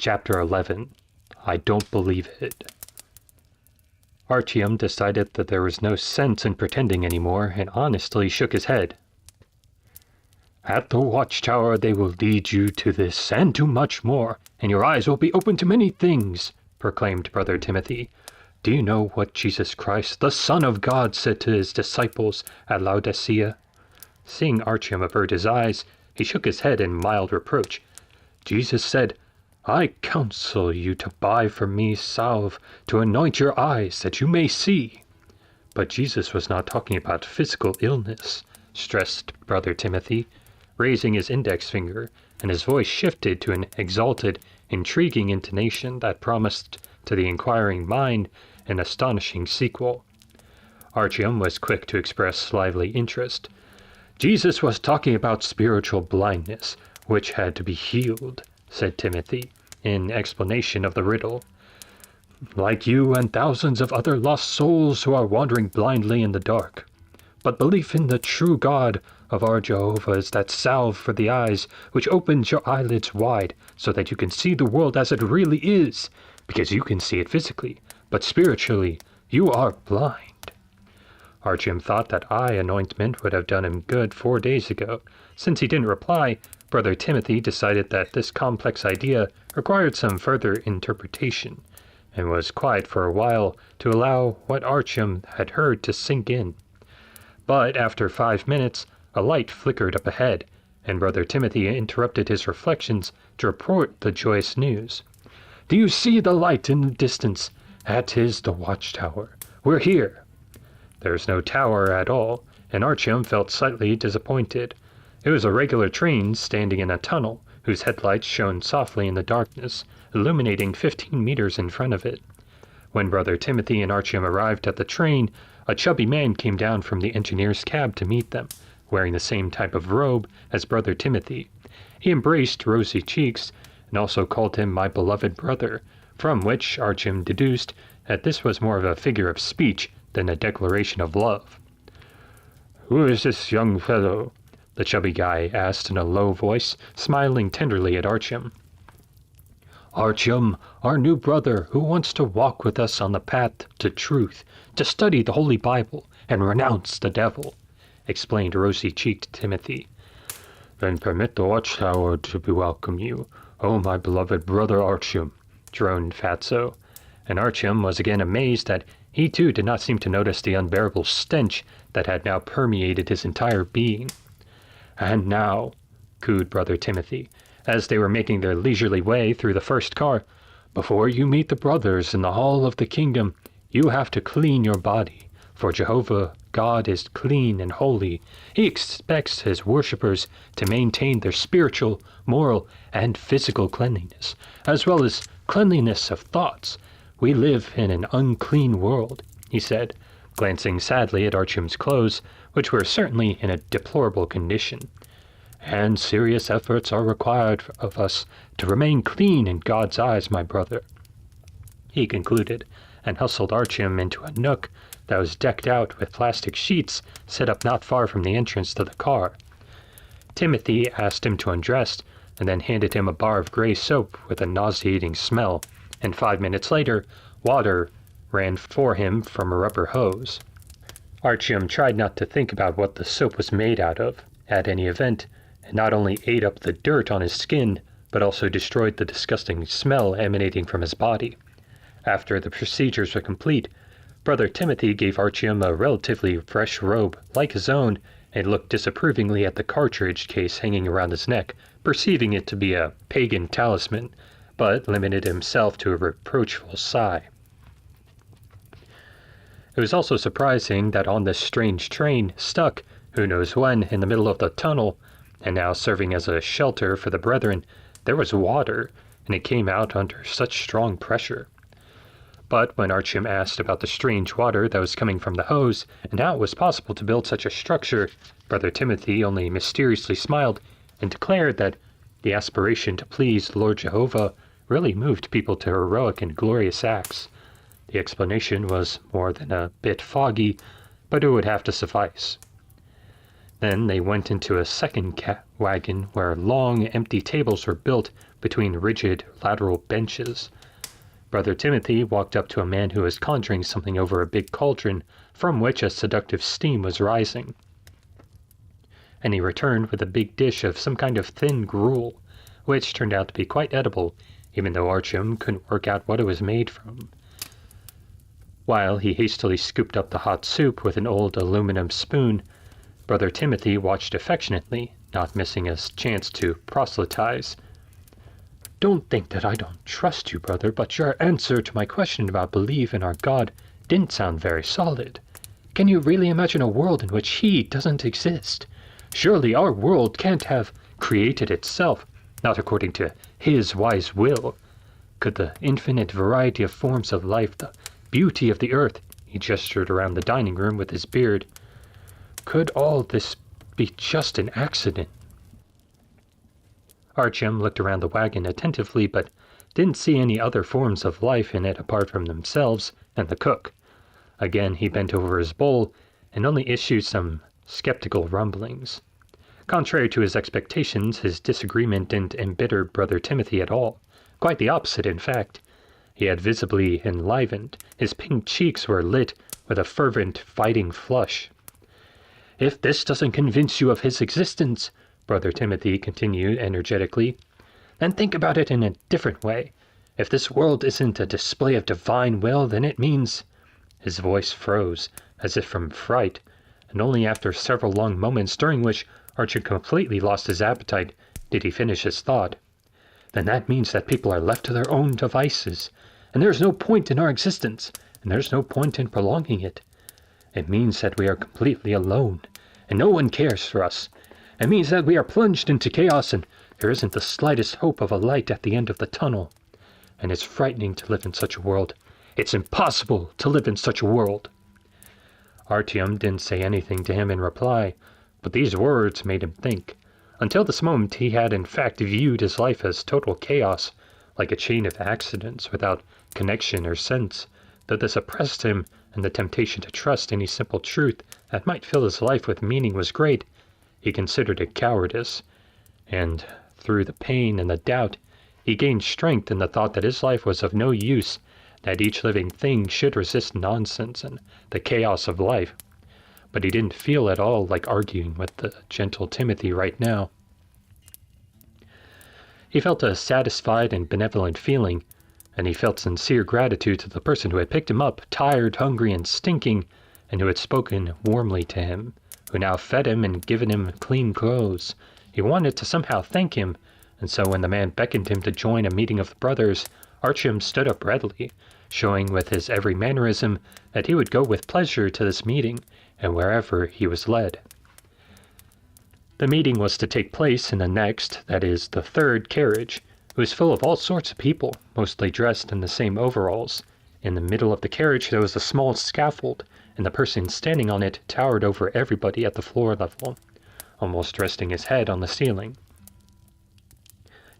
Chapter 11. I Don't Believe It. Artyom decided that there was no sense in pretending anymore and honestly shook his head. At the watchtower they will lead you to this and to much more, and your eyes will be open to many things, proclaimed Brother Timothy. Do you know what Jesus Christ, the Son of God, said to his disciples at Laodicea? Seeing Artyom avert his eyes, he shook his head in mild reproach. Jesus said, I counsel you to buy from me salve to anoint your eyes that you may see. But Jesus was not talking about physical illness, stressed Brother Timothy, raising his index finger, and his voice shifted to an exalted, intriguing intonation that promised to the inquiring mind an astonishing sequel. Artyom was quick to express lively interest. Jesus was talking about spiritual blindness, which had to be healed, said Timothy, in explanation of the riddle. Like you and thousands of other lost souls who are wandering blindly in the dark. But belief in the true God of our Jehovah is that salve for the eyes which opens your eyelids wide so that you can see the world as it really is, because you can see it physically, but spiritually you are blind. Artyom thought that eye anointment would have done him good 4 days ago. Since he didn't reply, Brother Timothy decided that this complex idea required some further interpretation, and was quiet for a while to allow what Artyom had heard to sink in. But after 5 minutes, a light flickered up ahead, and Brother Timothy interrupted his reflections to report the joyous news. Do you see the light in the distance? That is the watchtower. We're here. There's no tower at all, and Artyom felt slightly disappointed. It was a regular train standing in a tunnel, whose headlights shone softly in the darkness, illuminating 15 meters in front of it. When Brother Timothy and Artyom arrived at the train, a chubby man came down from the engineer's cab to meet them, wearing the same type of robe as Brother Timothy. He embraced rosy cheeks, and also called him my beloved brother, from which Artyom deduced that this was more of a figure of speech than a declaration of love. Who is this young fellow? The chubby guy asked in a low voice, smiling tenderly at Artyom. Artyom, our new brother, who wants to walk with us on the path to truth, to study the Holy Bible and renounce the devil, explained rosy-cheeked Timothy. Then permit the watchtower to welcome you, oh my beloved brother Artyom, droned Fatso, and Artyom was again amazed that he too did not seem to notice the unbearable stench that had now permeated his entire being. And now, cooed Brother Timothy, as they were making their leisurely way through the first car, before you meet the brothers in the hall of the kingdom, you have to clean your body, for Jehovah God is clean and holy. He expects his worshippers to maintain their spiritual, moral, and physical cleanliness, as well as cleanliness of thoughts. We live in an unclean world, he said, glancing sadly at Artyom's clothes, which were certainly in a deplorable condition. And serious efforts are required of us to remain clean in God's eyes, my brother, he concluded, and hustled Artyom into a nook that was decked out with plastic sheets set up not far from the entrance to the car. Timothy asked him to undress, and then handed him a bar of gray soap with a nauseating smell, and 5 minutes later, water ran for him from a rubber hose. Artyom tried not to think about what the soap was made out of, at any event, and not only ate up the dirt on his skin, but also destroyed the disgusting smell emanating from his body. After the procedures were complete, Brother Timothy gave Artyom a relatively fresh robe, like his own, and looked disapprovingly at the cartridge case hanging around his neck, perceiving it to be a pagan talisman, but limited himself to a reproachful sigh. It was also surprising that on this strange train, stuck, who knows when, in the middle of the tunnel, and now serving as a shelter for the brethren, there was water, and it came out under such strong pressure. But when Artyom asked about the strange water that was coming from the hose, and how it was possible to build such a structure, Brother Timothy only mysteriously smiled, and declared that the aspiration to please Lord Jehovah really moved people to heroic and glorious acts. The explanation was more than a bit foggy, but it would have to suffice. Then they went into a second wagon where long, empty tables were built between rigid, lateral benches. Brother Timothy walked up to a man who was conjuring something over a big cauldron from which a seductive steam was rising. And he returned with a big dish of some kind of thin gruel, which turned out to be quite edible, even though Artyom couldn't work out what it was made from. While he hastily scooped up the hot soup with an old aluminum spoon, Brother Timothy watched affectionately, not missing a chance to proselytize. "Don't think that I don't trust you, brother, but your answer to my question about belief in our God didn't sound very solid. Can you really imagine a world in which He doesn't exist? Surely our world can't have created itself, not according to His wise will. Could the infinite variety of forms of life, the beauty of the earth," he gestured around the dining room with his beard, "could all this be just an accident?" Artyom looked around the wagon attentively, but didn't see any other forms of life in it apart from themselves and the cook. Again he bent over his bowl and only issued some skeptical rumblings. Contrary to his expectations, his disagreement didn't embitter Brother Timothy at all. Quite the opposite, in fact. He had visibly enlivened. His pink cheeks were lit with a fervent, fighting flush. "If this doesn't convince you of His existence," Brother Timothy continued energetically, "then think about it in a different way. If this world isn't a display of divine will, then it means—" His voice froze, as if from fright, and only after several long moments, during which Artyom completely lost his appetite, did he finish his thought. "Then that means that people are left to their own devices, and there's no point in our existence, and there's no point in prolonging it. It means that we are completely alone, and no one cares for us. It means that we are plunged into chaos, and there isn't the slightest hope of a light at the end of the tunnel. And it's frightening to live in such a world. It's impossible to live in such a world." Artyom didn't say anything to him in reply, but these words made him think. Until this moment he had in fact viewed his life as total chaos, like a chain of accidents without connection or sense, though this oppressed him, and the temptation to trust any simple truth that might fill his life with meaning was great. He considered it cowardice, and through the pain and the doubt, he gained strength in the thought that his life was of no use, that each living thing should resist nonsense and the chaos of life. But he didn't feel at all like arguing with the gentle Timothy right now. He felt a satisfied and benevolent feeling, and he felt sincere gratitude to the person who had picked him up, tired, hungry, and stinking, and who had spoken warmly to him, who now fed him and given him clean clothes. He wanted to somehow thank him, and so when the man beckoned him to join a meeting of the brothers, Artyom stood up readily, showing with his every mannerism that he would go with pleasure to this meeting, and wherever he was led. The meeting was to take place in the next, that is, the third carriage. It was full of all sorts of people, mostly dressed in the same overalls. In the middle of the carriage there was a small scaffold, and the person standing on it towered over everybody at the floor level, almost resting his head on the ceiling.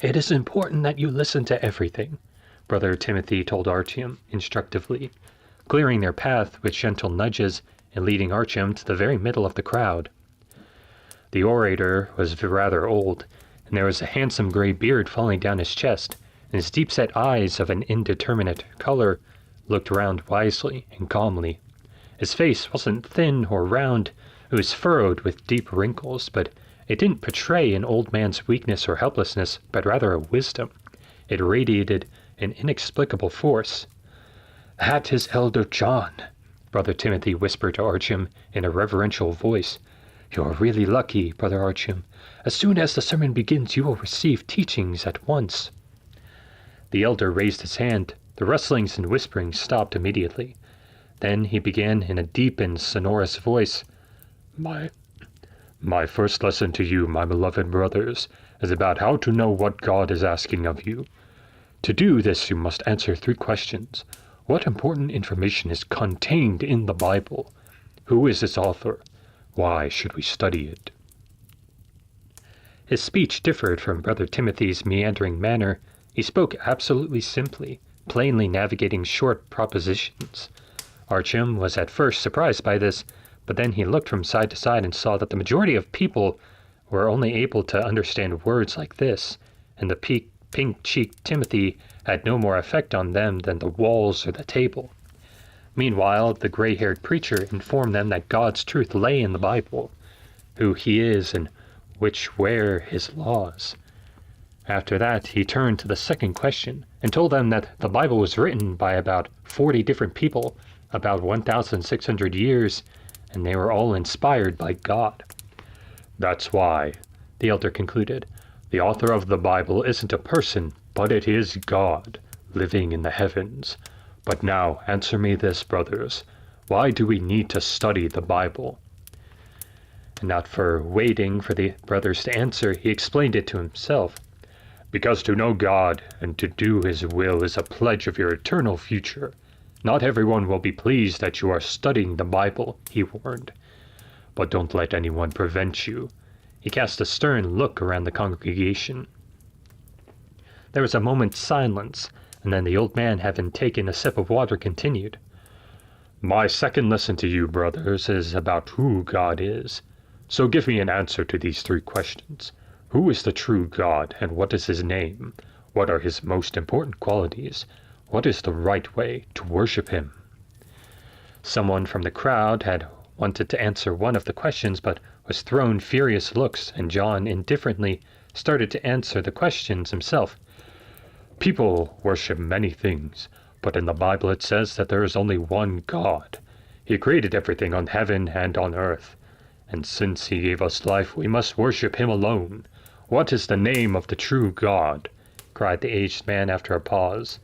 "It is important that you listen to everything," Brother Timothy told Artyom instructively, clearing their path with gentle nudges and leading Artyom to the very middle of the crowd. The orator was rather old, and there was a handsome gray beard falling down his chest, and his deep-set eyes of an indeterminate color looked round wisely and calmly. His face wasn't thin or round, it was furrowed with deep wrinkles, but it didn't portray an old man's weakness or helplessness, but rather a wisdom. It radiated an inexplicable force. "That is Elder John," Brother Timothy whispered to Artyom in a reverential voice. "You're really lucky, Brother Artyom. As soon as the sermon begins, you will receive teachings at once." The elder raised his hand. The rustlings and whisperings stopped immediately. Then he began in a deep and sonorous voice. My first lesson to you, my beloved brothers, is about how to know what God is asking of you. To do this, you must answer 3 questions. What important information is contained in the Bible? Who is its author? Why should we study it? His speech differed from Brother Timothy's meandering manner. He spoke absolutely simply, plainly navigating short propositions. Artyom was at first surprised by this, But then he looked from side to side and saw that the majority of people were only able to understand words like this, and the pink-cheeked Timothy had no more effect on them than the walls or the table. Meanwhile, the gray-haired preacher informed them that God's truth lay in the Bible, who he is and which were his laws. After that, he turned to the second question and told them that the Bible was written by about 40 different people, about 1,600 years, and they were all inspired by God. That's why, the elder concluded, the author of the Bible isn't a person, but it is God, living in the heavens. But now, answer me this, brothers. Why do we need to study the Bible? And not for waiting for the brothers to answer, he explained it to himself. Because to know God and to do his will is a pledge of your eternal future. Not everyone will be pleased that you are studying the Bible, he warned. But don't let anyone prevent you. He cast a stern look around the congregation. There was a moment's silence, and then the old man, having taken a sip of water, continued. My second lesson to you, brothers, is about who God is. So give me an answer to these 3 questions. Who is the true God, and what is his name? What are his most important qualities? What is the right way to worship him? Someone from the crowd had wanted to answer one of the questions, but was thrown furious looks, and John indifferently started to answer the questions himself. People worship many things, but in the Bible it says that there is only one God. He created everything on heaven and on earth, and since he gave us life, we must worship him alone. What is the name of the true God? Cried the aged man after a pause.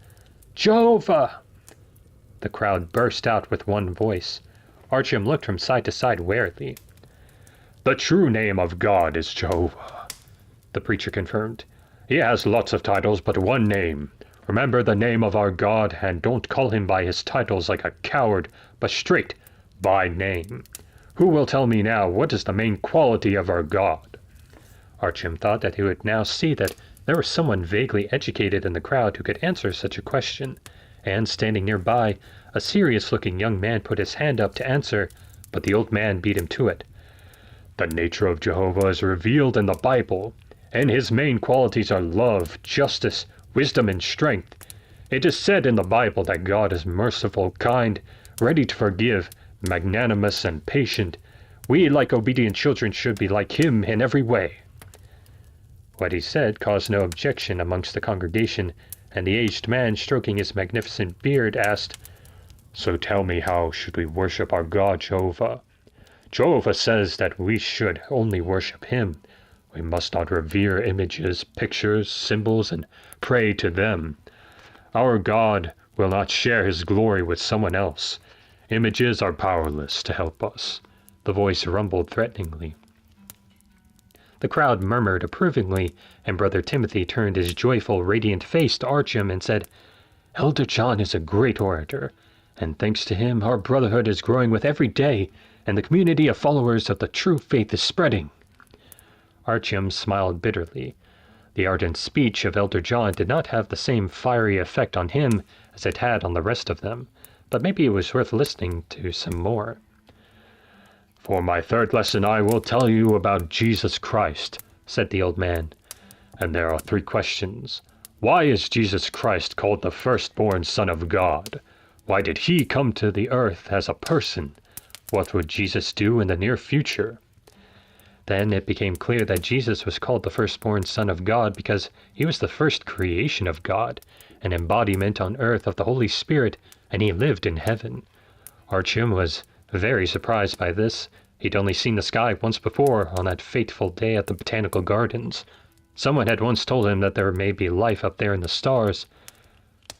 Jehovah! The crowd burst out with one voice. Artyom looked from side to side warily. The true name of God is Jehovah, the preacher confirmed. He has lots of titles, but one name. Remember the name of our God, and don't call him by his titles like a coward, but straight by name. Who will tell me now what is the main quality of our God? Artyom thought that he would now see that there was someone vaguely educated in the crowd who could answer such a question, and standing nearby, a serious-looking young man put his hand up to answer, but the old man beat him to it. The nature of Jehovah is revealed in the Bible, and his main qualities are love, justice, wisdom, and strength. It is said in the Bible that God is merciful, kind, ready to forgive, magnanimous, and patient. We, like obedient children, should be like him in every way. What he said caused no objection amongst the congregation, and the aged man, stroking his magnificent beard, asked, So tell me, how should we worship our God Jehovah? Jehovah says that we should only worship him. We must not revere images, pictures, symbols, and pray to them. Our God will not share his glory with someone else. Images are powerless to help us. The voice rumbled threateningly. The crowd murmured approvingly, and Brother Timothy turned his joyful, radiant face to Artyom and said, Elder John is a great orator, and thanks to him our brotherhood is growing with every day, and the community of followers of the true faith is spreading. Artyom smiled bitterly. The ardent speech of Elder John did not have the same fiery effect on him as it had on the rest of them, but maybe it was worth listening to some more. For my third lesson I will tell you about Jesus Christ, said the old man. And there are 3 questions. Why is Jesus Christ called the firstborn Son of God? Why did he come to the earth as a person? What would Jesus do in the near future? Then it became clear that Jesus was called the firstborn Son of God because he was the first creation of God, an embodiment on earth of the Holy Spirit, and he lived in heaven. Artyom was very surprised by this. He'd only seen the sky once before, on that fateful day at the Botanical Gardens. Someone had once told him that there may be life up there in the stars.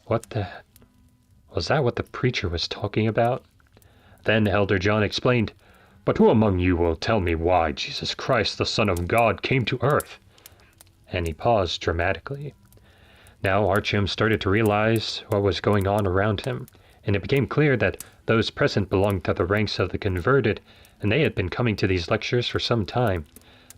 Was that what the preacher was talking about? Then Elder John explained, But who among you will tell me why Jesus Christ, the Son of God, came to earth? And he paused dramatically. Now Artyom started to realize what was going on around him, and it became clear that those present belonged to the ranks of the converted, and they had been coming to these lectures for some time.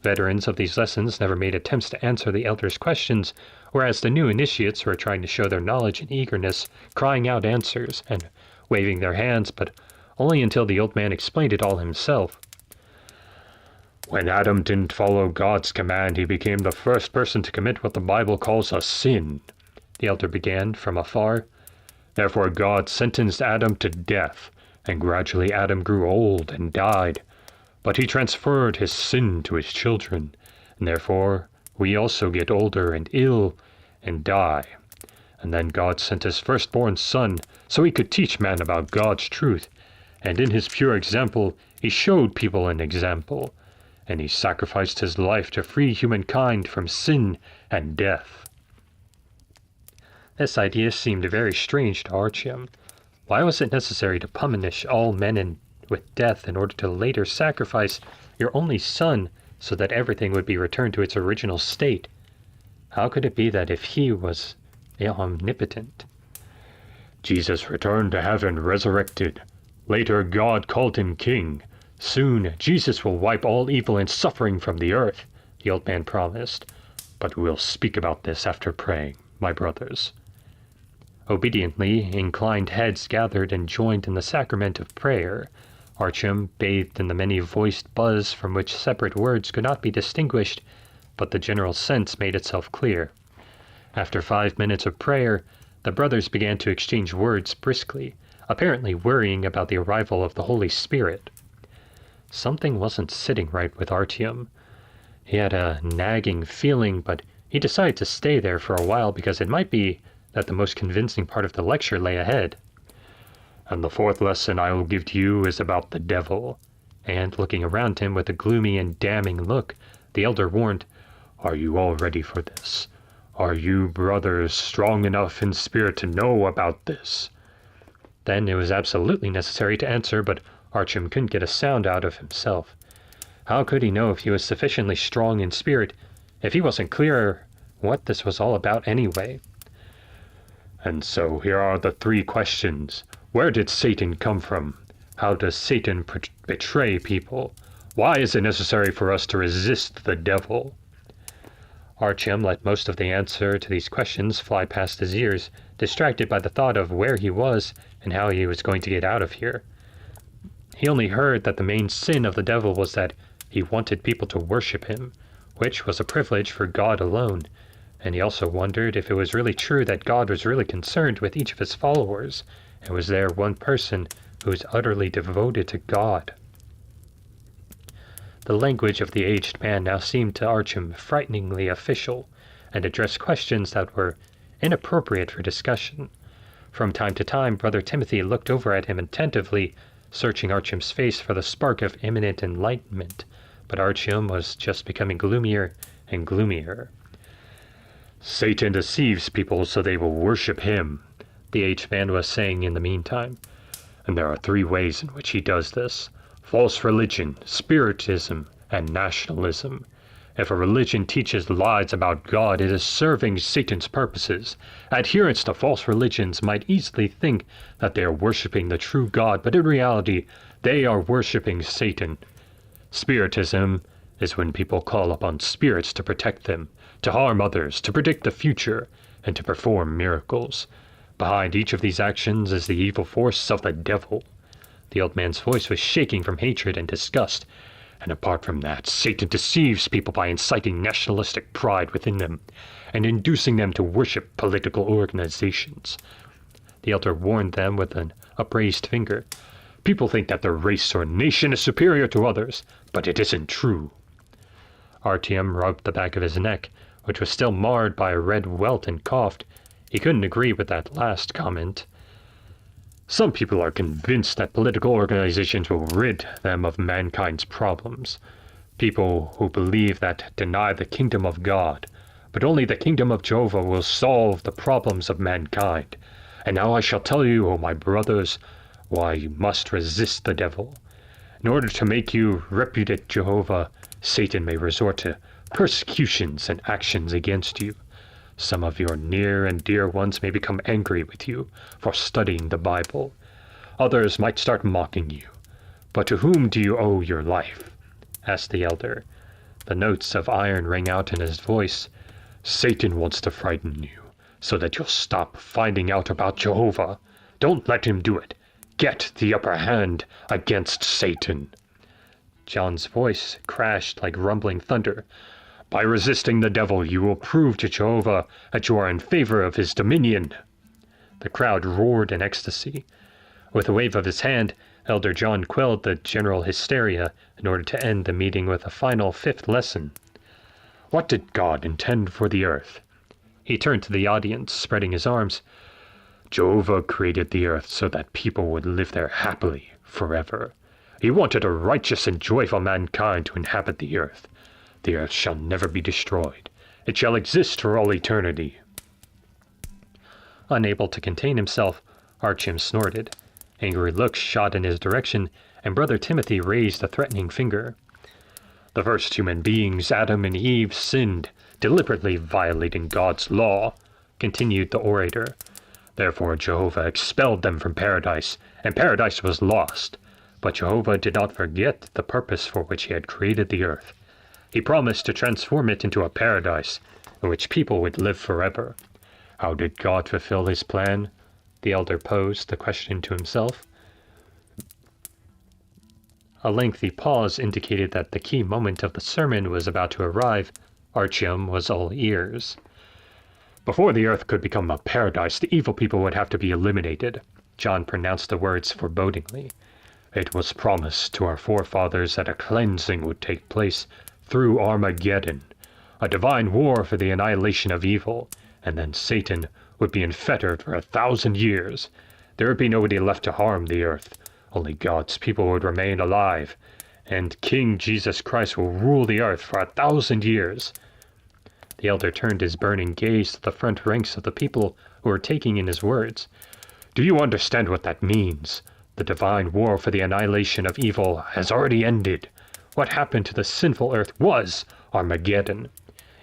Veterans of these lessons never made attempts to answer the elders' questions, whereas the new initiates were trying to show their knowledge and eagerness, crying out answers and waving their hands, but only until the old man explained it all himself. When Adam didn't follow God's command, he became the first person to commit what the Bible calls a sin, the elder began from afar. Therefore God sentenced Adam to death, and gradually Adam grew old and died. But he transferred his sin to his children, and therefore we also get older and ill and die. And then God sent his firstborn son so he could teach man about God's truth. And in his pure example, he showed people an example. And he sacrificed his life to free humankind from sin and death. This idea seemed very strange to Artyom. Why was it necessary to punish all men with death in order to later sacrifice your only son so that everything would be returned to its original state? How could it be that if he was omnipotent? Jesus returned to heaven resurrected. Later God called him king. Soon Jesus will wipe all evil and suffering from the earth, the old man promised. But we'll speak about this after praying, my brothers. Obediently, inclined heads gathered and joined in the sacrament of prayer. Artyom bathed in the many-voiced buzz from which separate words could not be distinguished, but the general sense made itself clear. After 5 minutes of prayer, the brothers began to exchange words briskly, apparently worrying about the arrival of the Holy Spirit. Something wasn't sitting right with Artyom. He had a nagging feeling, but he decided to stay there for a while because it might be that the most convincing part of the lecture lay ahead. And the fourth lesson I will give to you is about the devil. And looking around him with a gloomy and damning look, the elder warned, Are you all ready for this? Are you, brothers, strong enough in spirit to know about this? Then it was absolutely necessary to answer, but Artyom couldn't get a sound out of himself. How could he know if he was sufficiently strong in spirit if he wasn't clear what this was all about anyway? And so here are the 3 questions. Where did Satan come from? How does Satan betray people? Why is it necessary for us to resist the devil? Artyom let most of the answer to these questions fly past his ears, distracted by the thought of where he was and how he was going to get out of here. He only heard that the main sin of the devil was that he wanted people to worship him, which was a privilege for God alone, and he also wondered if it was really true that God was really concerned with each of his followers, and was there one person who was utterly devoted to God. The language of the aged man now seemed to Artyom frighteningly official, and addressed questions that were inappropriate for discussion. From time to time, Brother Timothy looked over at him attentively, searching Artyom's face for the spark of imminent enlightenment, but Artyom was just becoming gloomier and gloomier. Satan deceives people so they will worship him, the aged man was saying in the meantime. And there are 3 ways in which he does this: false religion, spiritism, and nationalism. If a religion teaches lies about God, it is serving Satan's purposes. Adherents to false religions might easily think that they are worshiping the true God, but in reality, they are worshiping Satan. Spiritism is when people call upon spirits to protect them, to harm others, to predict the future, and to perform miracles. Behind each of these actions is the evil force of the devil. The old man's voice was shaking from hatred and disgust. And apart from that, Satan deceives people by inciting nationalistic pride within them, and inducing them to worship political organizations. The elder warned them with an upraised finger. People think that their race or nation is superior to others, but it isn't true. Artyom rubbed the back of his neck, which was still marred by a red welt, and coughed. He couldn't agree with that last comment. Some people are convinced that political organizations will rid them of mankind's problems. People who believe that deny the kingdom of God, but only the kingdom of Jehovah will solve the problems of mankind. And now I shall tell you, O my brothers, why you must resist the devil. In order to make you repudiate Jehovah, Satan may resort to persecutions and actions against you. Some of your near and dear ones may become angry with you for studying the Bible. Others might start mocking you. But to whom do you owe your life? Asked the elder. The notes of iron rang out in his voice. Satan wants to frighten you, so that you'll stop finding out about Jehovah. Don't let him do it. get the upper hand against Satan." John's voice crashed like rumbling thunder. "By resisting the devil, you will prove to Jehovah that you are in favor of his dominion." The crowd roared in ecstasy. With a wave of his hand, Elder John quelled the general hysteria in order to end the meeting with a final fifth lesson. "What did God intend for the earth?" He turned to the audience, spreading his arms. "Jehovah created the earth so that people would live there happily forever. He wanted a righteous and joyful mankind to inhabit the earth. The earth shall never be destroyed. It shall exist for all eternity." Unable to contain himself, Artyom snorted. Angry looks shot in his direction, and Brother Timothy raised a threatening finger. "The first human beings, Adam and Eve, sinned, deliberately violating God's law," continued the orator. "Therefore Jehovah expelled them from paradise, and paradise was lost. But Jehovah did not forget the purpose for which he had created the earth. He promised to transform it into a paradise in which people would live forever. How did God fulfill his plan?" The elder posed the question to himself. A lengthy pause indicated that the key moment of the sermon was about to arrive. Artyom was all ears. "Before the earth could become a paradise, the evil people would have to be eliminated." John pronounced the words forebodingly. "It was promised to our forefathers that a cleansing would take place through Armageddon, a divine war for the annihilation of evil, and then Satan would be unfettered for 1,000 years. There would be nobody left to harm the earth. Only God's people would remain alive, and King Jesus Christ will rule the earth for 1,000 years." The elder turned his burning gaze to the front ranks of the people who were taking in his words. "Do you understand what that means? The divine war for the annihilation of evil has already ended. What happened to the sinful earth was Armageddon.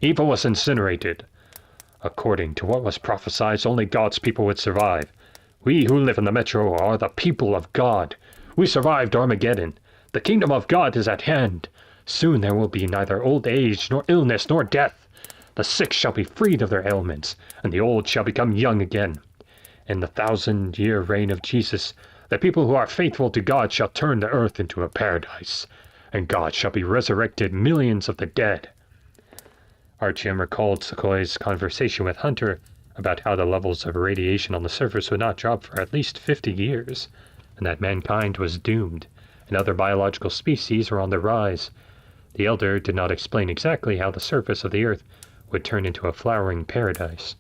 Evil was incinerated. According to what was prophesied, only God's people would survive. We who live in the metro are the people of God. We survived Armageddon. The kingdom of God is at hand. Soon there will be neither old age, nor illness, nor death. The sick shall be freed of their ailments, and the old shall become young again. In the 1,000-year reign of Jesus, the people who are faithful to God shall turn the earth into a paradise, and God shall be resurrected millions of the dead." Artyom recalled Sokhoi's conversation with Hunter about how the levels of radiation on the surface would not drop for at least 50 years, and that mankind was doomed, and other biological species were on the rise. The elder did not explain exactly how the surface of the earth would turn into a flowering paradise.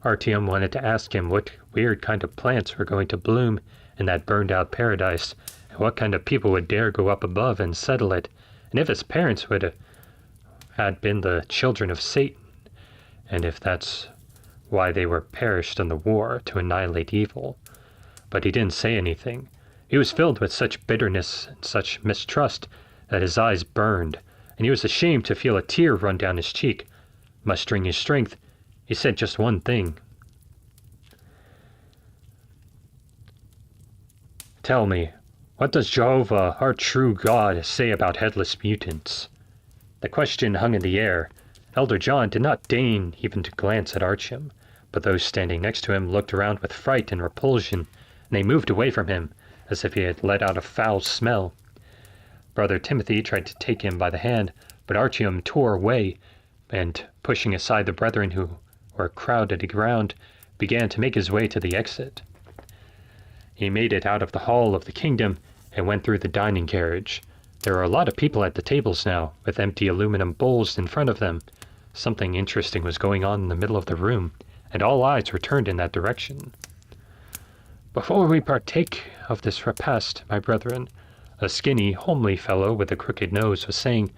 Artyom wanted to ask him what weird kind of plants were going to bloom in that burned-out paradise, and what kind of people would dare go up above and settle it, and if his parents had been the children of Satan, and if that's why they were perished in the war to annihilate evil. But he didn't say anything. He was filled with such bitterness and such mistrust that his eyes burned, and he was ashamed to feel a tear run down his cheek. Mustering his strength, he said just one thing. "Tell me, what does Jehovah, our true God, say about headless mutants?" The question hung in the air. Elder John did not deign even to glance at Artyom, but those standing next to him looked around with fright and repulsion, and they moved away from him, as if he had let out a foul smell. Brother Timothy tried to take him by the hand, but Artyom tore away, and, pushing aside the brethren who were crowded around, began to make his way to the exit. He made it out of the hall of the kingdom and went through the dining carriage. There were a lot of people at the tables now, with empty aluminum bowls in front of them. Something interesting was going on in the middle of the room, and all eyes were turned in that direction. "Before we partake of this repast, my brethren," a skinny, homely fellow with a crooked nose was saying,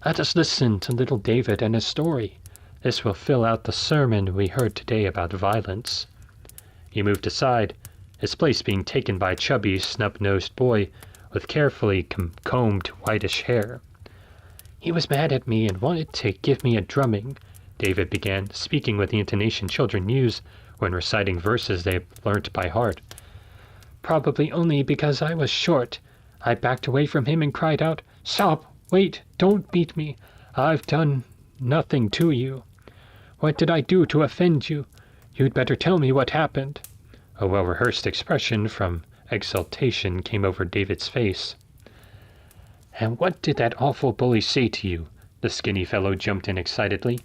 "let us listen to little David and his story. This will fill out the sermon we heard today about violence." He moved aside, his place being taken by a chubby, snub-nosed boy with carefully combed whitish hair. "He was mad at me and wanted to give me a drumming," David began, speaking with the intonation children use when reciting verses they've learnt by heart. "Probably only because I was short. I backed away from him and cried out, 'Stop! Wait! Don't beat me! I've done nothing to you. What did I do to offend you? You'd better tell me what happened.' A well-rehearsed expression from exultation came over David's face. "And what did that awful bully say to you?" The skinny fellow jumped in excitedly.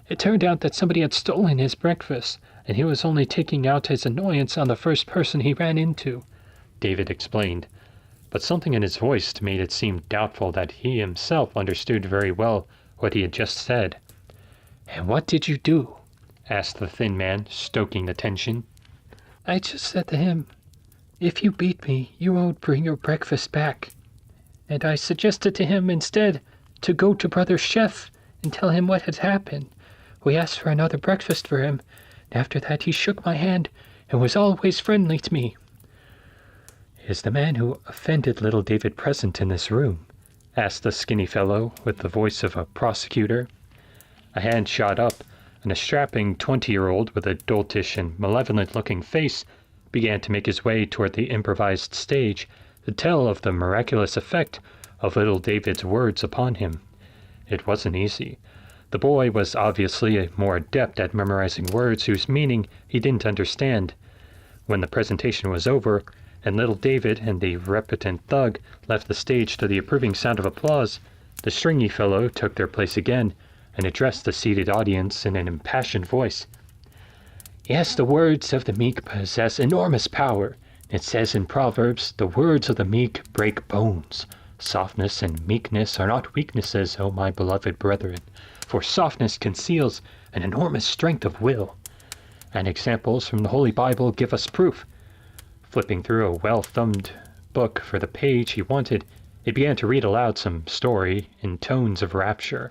"It turned out that somebody had stolen his breakfast, and he was only taking out his annoyance on the first person he ran into," David explained, but something in his voice made it seem doubtful that he himself understood very well what he had just said. "And what did you do?" asked the thin man, stoking the tension. "I just said to him, 'If you beat me, you won't bring your breakfast back.' And I suggested to him instead to go to Brother Chef and tell him what had happened. We asked for another breakfast for him, and after that he shook my hand and was always friendly to me." "Is the man who offended little David present in this room?" asked the skinny fellow with the voice of a prosecutor. A hand shot up, and a strapping 20-year-old with a doltish and malevolent-looking face began to make his way toward the improvised stage to tell of the miraculous effect of little David's words upon him. It wasn't easy. The boy was obviously more adept at memorizing words whose meaning he didn't understand. When the presentation was over, and little David and the repentant thug left the stage to the approving sound of applause, the stringy fellow took their place again and addressed the seated audience in an impassioned voice. "Yes, the words of the meek possess enormous power. It says in Proverbs, 'The words of the meek break bones.' Softness and meekness are not weaknesses, O my beloved brethren, for softness conceals an enormous strength of will. And examples from the Holy Bible give us proof." Flipping through a well-thumbed book for the page he wanted, he began to read aloud some story in tones of rapture.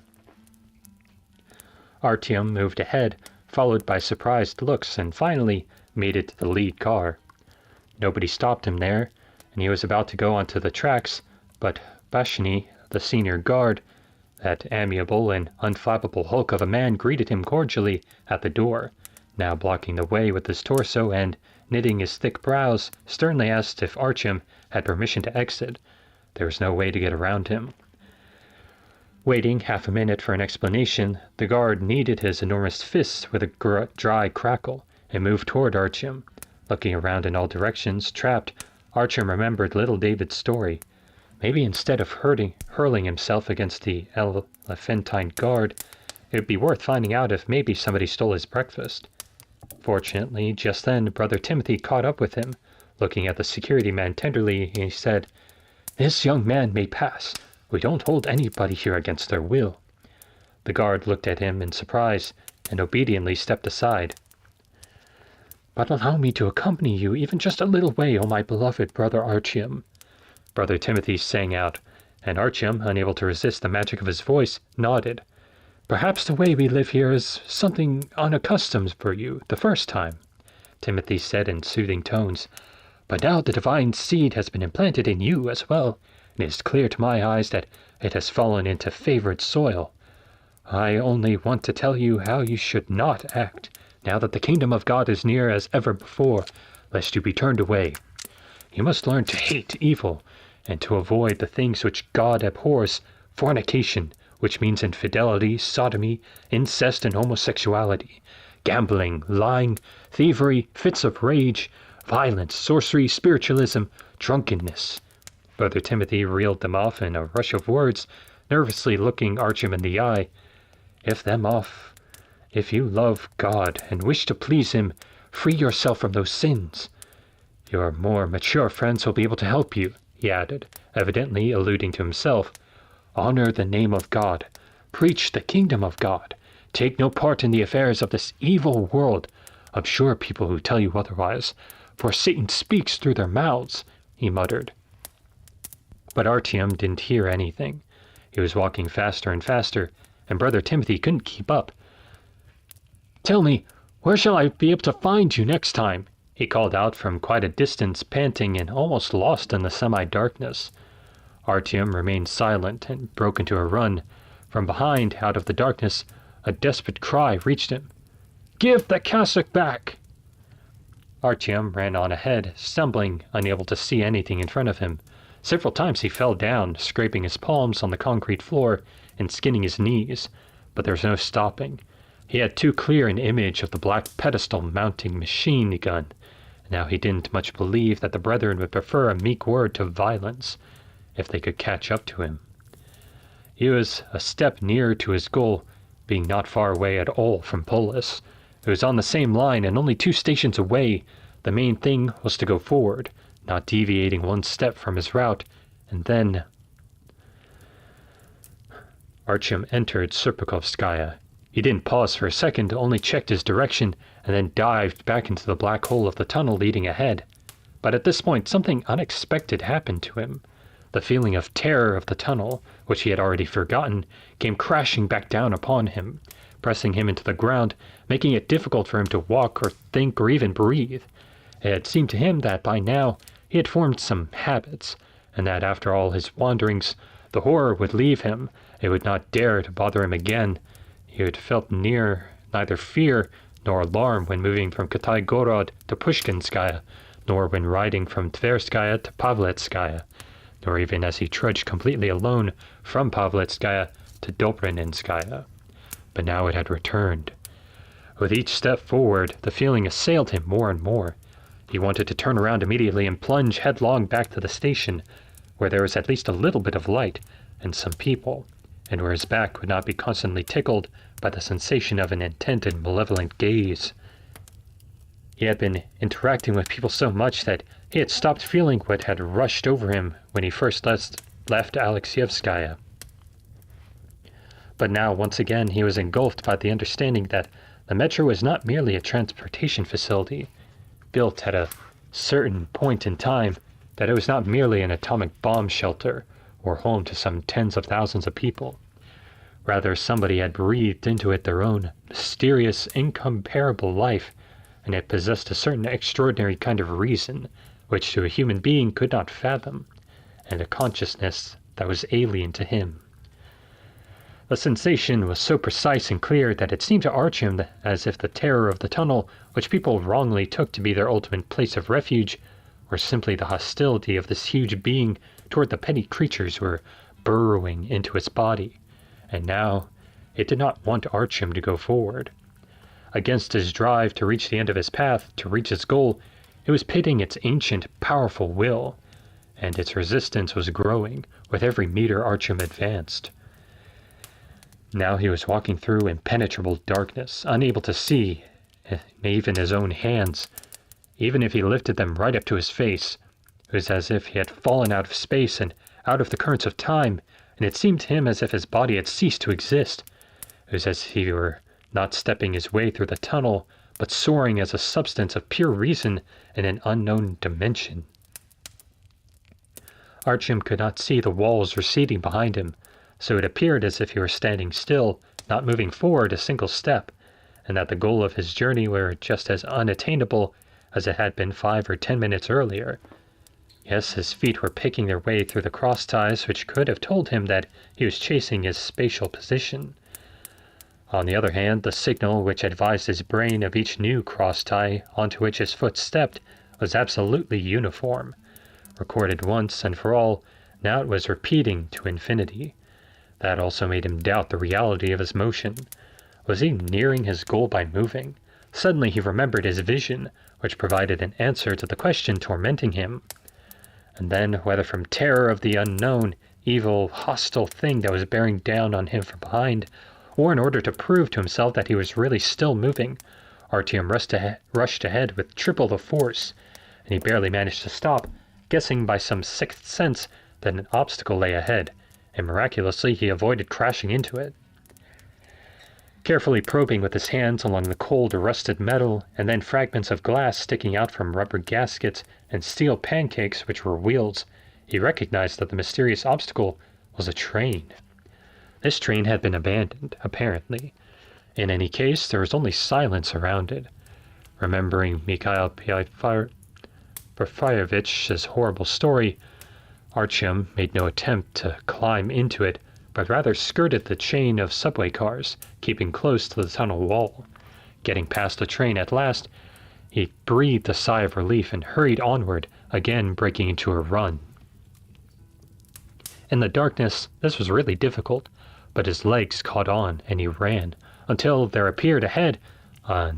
Artyom moved ahead, followed by surprised looks, and finally made it to the lead car. Nobody stopped him there, and he was about to go onto the tracks, but Bashny, the senior guard, that amiable and unflappable hulk of a man, greeted him cordially at the door, now blocking the way with his torso, and, knitting his thick brows, sternly asked if Artyom had permission to exit. There was no way to get around him. Waiting half a minute for an explanation, the guard kneaded his enormous fists with a dry crackle and moved toward Artyom. Looking around in all directions, trapped, Artyom remembered little David's story. Maybe instead of hurling himself against the elephantine guard, it would be worth finding out if maybe somebody stole his breakfast. Fortunately, just then, Brother Timothy caught up with him. Looking at the security man tenderly, he said, "This young man may pass. We don't hold anybody here against their will." The guard looked at him in surprise and obediently stepped aside. "But allow me to accompany you even just a little way, O my beloved brother Artyom," Brother Timothy sang out, and Artyom, unable to resist the magic of his voice, nodded. "Perhaps the way we live here is something unaccustomed for you the first time," Timothy said in soothing tones. "But now the divine seed has been implanted in you as well, and it is clear to my eyes that it has fallen into favored soil. I only want to tell you how you should not act, now that the kingdom of God is near as ever before, lest you be turned away. You must learn to hate evil, and to avoid the things which God abhors, fornication, which means infidelity, sodomy, incest, and homosexuality, gambling, lying, thievery, fits of rage, violence, sorcery, spiritualism, drunkenness." Brother Timothy reeled them off in a rush of words, nervously looking Artyom in the eye. If you love God and wish to please him, free yourself from those sins. Your more mature friends will be able to help you," he added, evidently alluding to himself. "Honor the name of God. Preach the kingdom of God. Take no part in the affairs of this evil world. Abjure people who tell you otherwise, for Satan speaks through their mouths," he muttered. But Artyom didn't hear anything. He was walking faster and faster, and Brother Timothy couldn't keep up. "Tell me, where shall I be able to find you next time?" he called out from quite a distance, panting and almost lost in the semi-darkness. Artyom remained silent and broke into a run. From behind, out of the darkness, a desperate cry reached him. "Give the cassock back!" Artyom ran on ahead, stumbling, unable to see anything in front of him. Several times he fell down, scraping his palms on the concrete floor and skinning his knees, but there was no stopping. He had too clear an image of the black pedestal mounting machine gun, Now he didn't much believe that the brethren would prefer a meek word to violence, if they could catch up to him. He was a step nearer to his goal, being not far away at all from Polis. It was on the same line and only 2 stations away. The main thing was to go forward, not deviating 1 step from his route, and then Artyom entered Glukhovskaya. He didn't pause for a second, only checked his direction, and then dived back into the black hole of the tunnel leading ahead. But at this point, something unexpected happened to him. The feeling of terror of the tunnel, which he had already forgotten, came crashing back down upon him, pressing him into the ground, making it difficult for him to walk or think or even breathe. It had seemed to him that by now he had formed some habits, and that after all his wanderings, the horror would leave him. It would not dare to bother him again. He had felt neither fear nor alarm when moving from Kitai-Gorod to Pushkinskaya, nor when riding from Tverskaya to Pavletskaya, nor even as he trudged completely alone from Pavletskaya to Dobryninskaya. But now it had returned. With each step forward, the feeling assailed him more and more. He wanted to turn around immediately and plunge headlong back to the station, where there was at least a little bit of light and some people, and where his back would not be constantly tickled by the sensation of an intent and malevolent gaze. He had been interacting with people so much that he had stopped feeling what had rushed over him when he first left Alexeyevskaya. But now, once again, he was engulfed by the understanding that the metro was not merely a transportation facility, built at a certain point in time, that it was not merely an atomic bomb shelter, or home to some tens of thousands of people. Rather, somebody had breathed into it their own mysterious, incomparable life, and it possessed a certain extraordinary kind of reason, which to a human being could not fathom, and a consciousness that was alien to him. The sensation was so precise and clear that it seemed to Artyom as if the terror of the tunnel, which people wrongly took to be their ultimate place of refuge, or simply the hostility of this huge being toward the petty creatures who were burrowing into its body, and now it did not want Artyom to go forward. Against his drive to reach the end of his path, to reach its goal, it was pitting its ancient, powerful will, and its resistance was growing with every meter Artyom advanced. Now he was walking through impenetrable darkness, unable to see even his own hands. Even if he lifted them right up to his face, it was as if he had fallen out of space and out of the currents of time, and it seemed to him as if his body had ceased to exist. It was as if he were not stepping his way through the tunnel, but soaring as a substance of pure reason in an unknown dimension. Artyom could not see the walls receding behind him, so it appeared as if he were standing still, not moving forward a single step, and that the goal of his journey were just as unattainable as it had been 5 or 10 minutes earlier. Yes, his feet were picking their way through the cross ties, which could have told him that he was chasing his spatial position. On the other hand, the signal which advised his brain of each new cross tie onto which his foot stepped was absolutely uniform. Recorded once and for all, now it was repeating to infinity. That also made him doubt the reality of his motion. Was he nearing his goal by moving? Suddenly he remembered his vision, which provided an answer to the question tormenting him. And then, whether from terror of the unknown, evil, hostile thing that was bearing down on him from behind, or in order to prove to himself that he was really still moving, Artyom rushed ahead with triple the force, and he barely managed to stop, guessing by some sixth sense that an obstacle lay ahead, and miraculously he avoided crashing into it. Carefully probing with his hands along the cold, rusted metal, and then fragments of glass sticking out from rubber gaskets and steel pancakes which were wheels, he recognized that the mysterious obstacle was a train. This train had been abandoned, apparently. In any case, there was only silence around it. Remembering Mikhail Porfirievich's horrible story, Artyom made no attempt to climb into it, but rather skirted the chain of subway cars, keeping close to the tunnel wall. Getting past the train at last, he breathed a sigh of relief and hurried onward, again breaking into a run. In the darkness, this was really difficult, but his legs caught on and he ran, until there appeared ahead,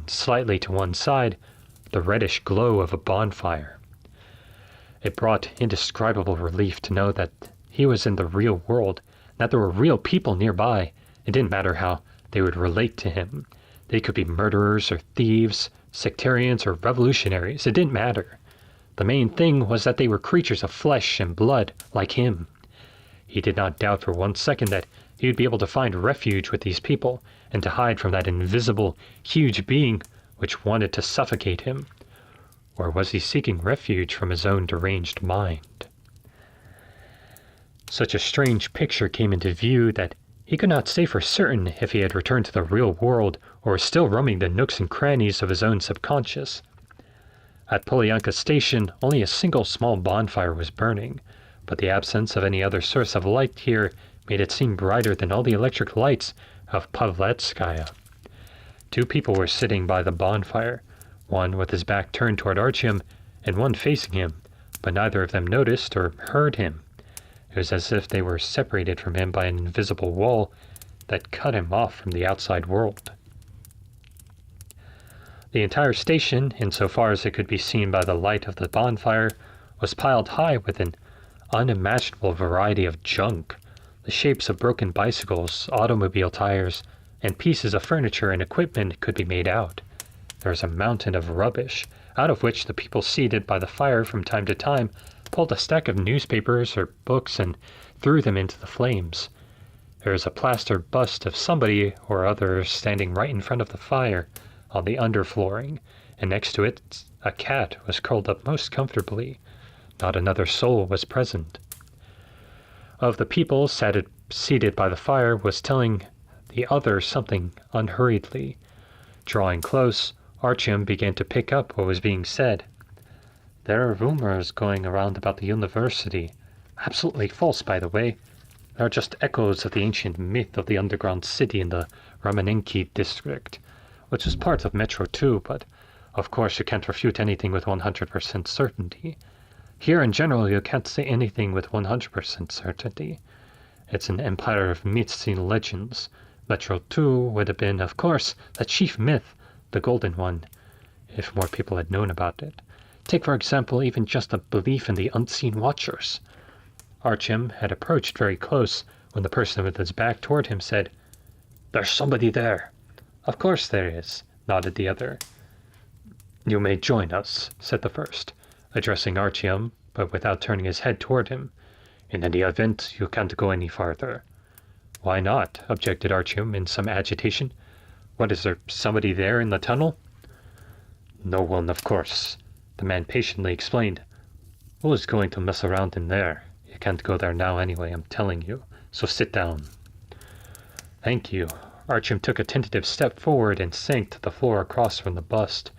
slightly to one side, the reddish glow of a bonfire. It brought indescribable relief to know that he was in the real world, that there were real people nearby. It didn't matter how they would relate to him. They could be murderers or thieves, sectarians or revolutionaries. It didn't matter. The main thing was that they were creatures of flesh and blood, like him. He did not doubt for 1 second that he would be able to find refuge with these people and to hide from that invisible, huge being which wanted to suffocate him. Or was he seeking refuge from his own deranged mind? Such a strange picture came into view that he could not say for certain if he had returned to the real world or was still roaming the nooks and crannies of his own subconscious. At Polyanka Station, only a single small bonfire was burning, but the absence of any other source of light here made it seem brighter than all the electric lights of Pavletskaya. 2 people were sitting by the bonfire, one with his back turned toward Artyom and one facing him, but neither of them noticed or heard him. It was as if they were separated from him by an invisible wall that cut him off from the outside world. The entire station, insofar as it could be seen by the light of the bonfire, was piled high with an unimaginable variety of junk. The shapes of broken bicycles, automobile tires, and pieces of furniture and equipment could be made out. There was a mountain of rubbish, out of which the people seated by the fire from time to time pulled a stack of newspapers or books and threw them into the flames. There was a plaster bust of somebody or other standing right in front of the fire on the underflooring, and next to it a cat was curled up most comfortably. Not another soul was present. Of the people seated by the fire was telling the other something unhurriedly. Drawing close, Artyom began to pick up what was being said. "There are rumors going around about the university. Absolutely false, by the way. They are just echoes of the ancient myth of the underground city in the Romanenki district, which was part of Metro 2, but of course you can't refute anything with 100% certainty. Here in general you can't say anything with 100% certainty. It's an empire of myths and legends. Metro 2 would have been, of course, the chief myth, the golden one, if more people had known about it. Take, for example, even just the belief in the unseen watchers." Artyom had approached very close when the person with his back toward him said, "There's somebody there." "Of course there is," nodded the other. "You may join us," said the first, addressing Artyom, but without turning his head toward him. "In any event, you can't go any farther." "Why not?" objected Artyom in some agitation. "What, is there somebody there in the tunnel?" "No one, of course," the man patiently explained. "Who is going to mess around in there? You can't go there now anyway, I'm telling you, so sit down." "Thank you." Artyom took a tentative step forward and sank to the floor across from the bust.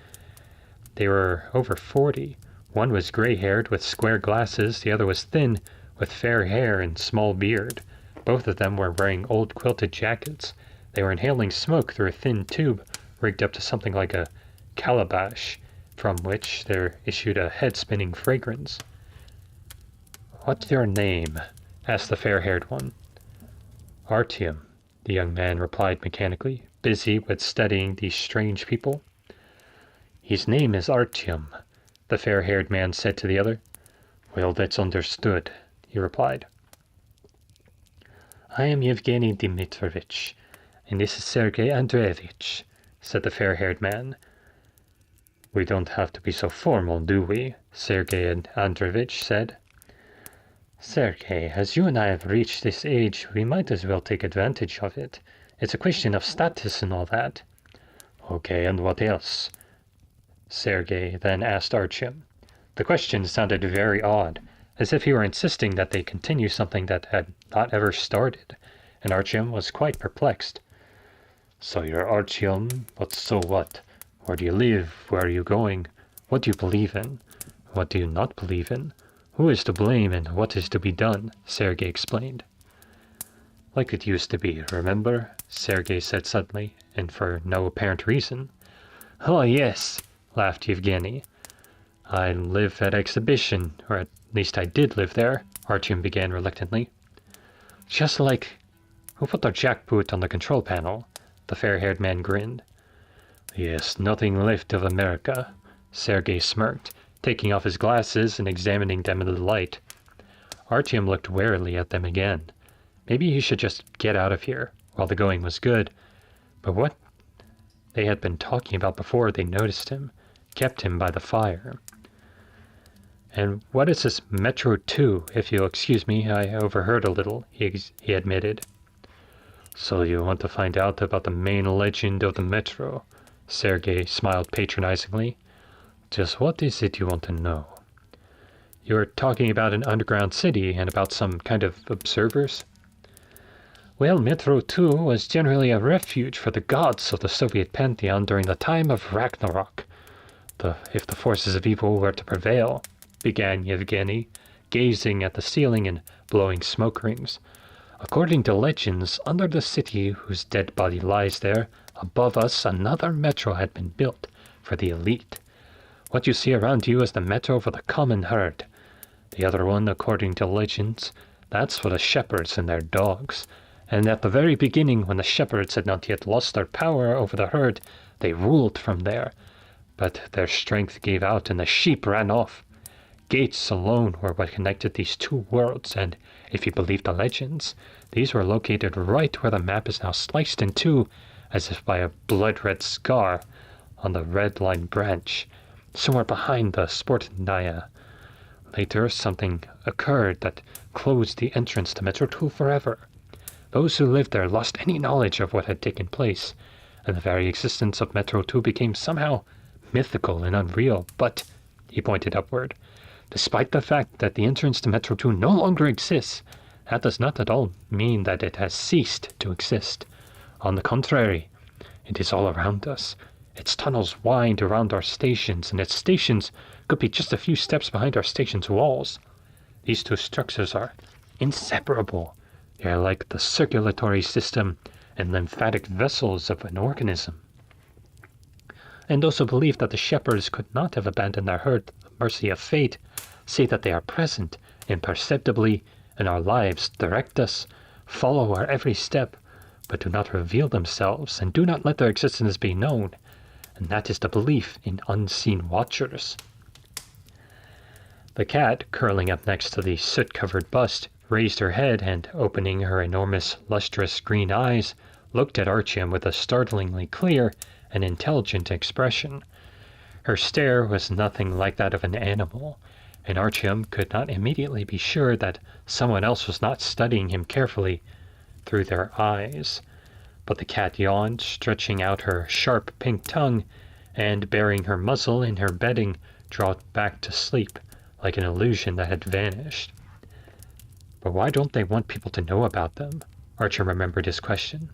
They were over 40. One was gray-haired with square glasses, the other was thin, with fair hair and small beard. Both of them were wearing old quilted jackets. They were inhaling smoke through a thin tube rigged up to something like a calabash, from which there issued a head-spinning fragrance. "What's your name?" asked the fair-haired one. "Artyom," the young man replied mechanically, busy with studying these strange people. "His name is Artyom," the fair-haired man said to the other. "Well, that's understood," he replied. "I am Yevgeny Dmitrovich, and this is Sergei Andreevich," said the fair-haired man. "We don't have to be so formal, do we?" Sergei Andreevich said. "Sergei, as you and I have reached this age, we might as well take advantage of it. It's a question of status and all that." "Okay, and what else?" Sergei then asked Artyom. The question sounded very odd, as if he were insisting that they continue something that had not ever started, and Artyom was quite perplexed. "So you're Artyom, but so what? Where do you live? Where are you going? What do you believe in? What do you not believe in? Who is to blame and what is to be done?" Sergei explained. "Like it used to be, remember?" Sergei said suddenly, and for no apparent reason. "Oh, yes," laughed Yevgeny. "I live at Exhibition, or at least I did live there," Artyom began reluctantly. "Just like... who put the jackboot on the control panel?" The fair-haired man grinned. "Yes, nothing left of America," Sergei smirked, taking off his glasses and examining them in the light. Artyom looked warily at them again. Maybe he should just get out of here while the going was good. But what they had been talking about before they noticed him kept him by the fire. "And what is this Metro 2, if you'll excuse me? I overheard a little," he admitted. "So you want to find out about the main legend of the Metro?" Sergei smiled patronizingly. "Just what is it you want to know?" "You're talking about an underground city and about some kind of observers?" "Well, Metro 2 was generally a refuge for the gods of the Soviet pantheon during the time of Ragnarok. If the forces of evil were to prevail," began Yevgeny, gazing at the ceiling and blowing smoke rings. "According to legends, under the city whose dead body lies there, above us another metro had been built for the elite. What you see around you is the metro for the common herd. The other one, according to legends, that's for the shepherds and their dogs. And at the very beginning, when the shepherds had not yet lost their power over the herd, they ruled from there. But their strength gave out and the sheep ran off. Gates alone were what connected these two worlds, and if you believe the legends, these were located right where the map is now sliced in two, as if by a blood-red scar on the red line branch, somewhere behind the Sportnaya. Later, something occurred that closed the entrance to Metro 2 forever. Those who lived there lost any knowledge of what had taken place, and the very existence of Metro 2 became somehow mythical and unreal. But," he pointed upward, "despite the fact that the entrance to Metro 2 no longer exists, that does not at all mean that it has ceased to exist. On the contrary, it is all around us. Its tunnels wind around our stations, and its stations could be just a few steps behind our station's walls. These two structures are inseparable. They are like the circulatory system and lymphatic vessels of an organism. And those who believe that the shepherds could not have abandoned their herd to the mercy of fate say that they are present imperceptibly in our lives, direct us, follow our every step, but do not reveal themselves and do not let their existence be known. And that is the belief in unseen watchers." The cat, curling up next to the soot-covered bust, raised her head and, opening her enormous, lustrous green eyes, looked at Artyom with a startlingly clear and intelligent expression. Her stare was nothing like that of an animal, and Artyom could not immediately be sure that someone else was not studying him carefully through their eyes. But the cat yawned, stretching out her sharp pink tongue, and, burying her muzzle in her bedding, dropped back to sleep, like an illusion that had vanished. "But why don't they want people to know about them?" Artyom remembered his question.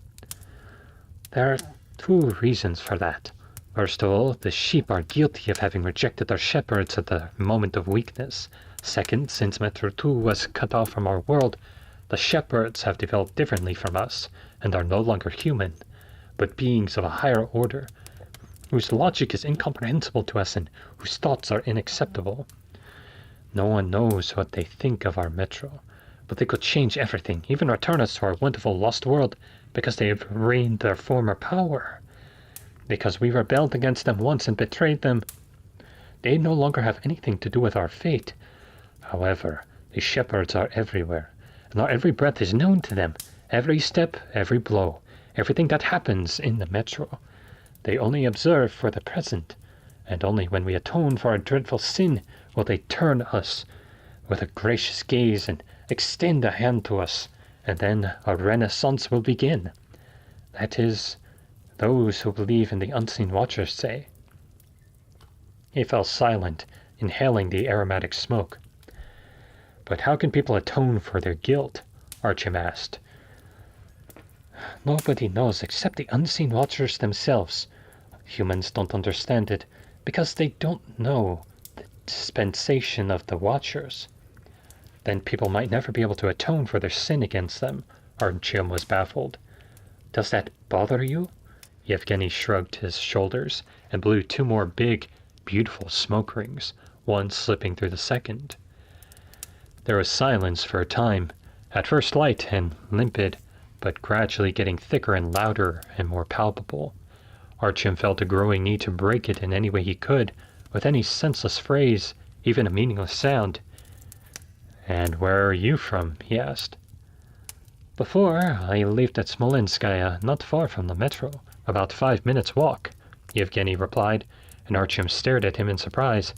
"There are two reasons for that. First of all, the sheep are guilty of having rejected their shepherds at the moment of weakness. Second, since Metro 2 was cut off from our world, the shepherds have developed differently from us, and are no longer human, but beings of a higher order, whose logic is incomprehensible to us and whose thoughts are unacceptable. No one knows what they think of our Metro, but they could change everything, even return us to our wonderful lost world, because they have regained their former power. Because we rebelled against them once and betrayed them, they no longer have anything to do with our fate. However, the shepherds are everywhere, and our every breath is known to them, every step, every blow, everything that happens in the Metro. They only observe for the present, and only when we atone for our dreadful sin will they turn us with a gracious gaze and extend a hand to us, and then a renaissance will begin. That is, those who believe in the unseen watchers say." He fell silent, inhaling the aromatic smoke. "But how can people atone for their guilt?" Artyom asked. "Nobody knows except the unseen watchers themselves. Humans don't understand it because they don't know the dispensation of the watchers." "Then people might never be able to atone for their sin against them." Artyom was baffled. "Does that bother you?" Yevgeny shrugged his shoulders and blew two more big, beautiful smoke rings, one slipping through the second. There was silence for a time, at first light and limpid, but gradually getting thicker and louder and more palpable. Artyom felt a growing need to break it in any way he could, with any senseless phrase, even a meaningless sound. "And where are you from?" he asked. Before, I lived at Smolenskaya, not far from the metro, about 5 minutes' walk, Yevgeny replied, and Artyom stared at him in surprise.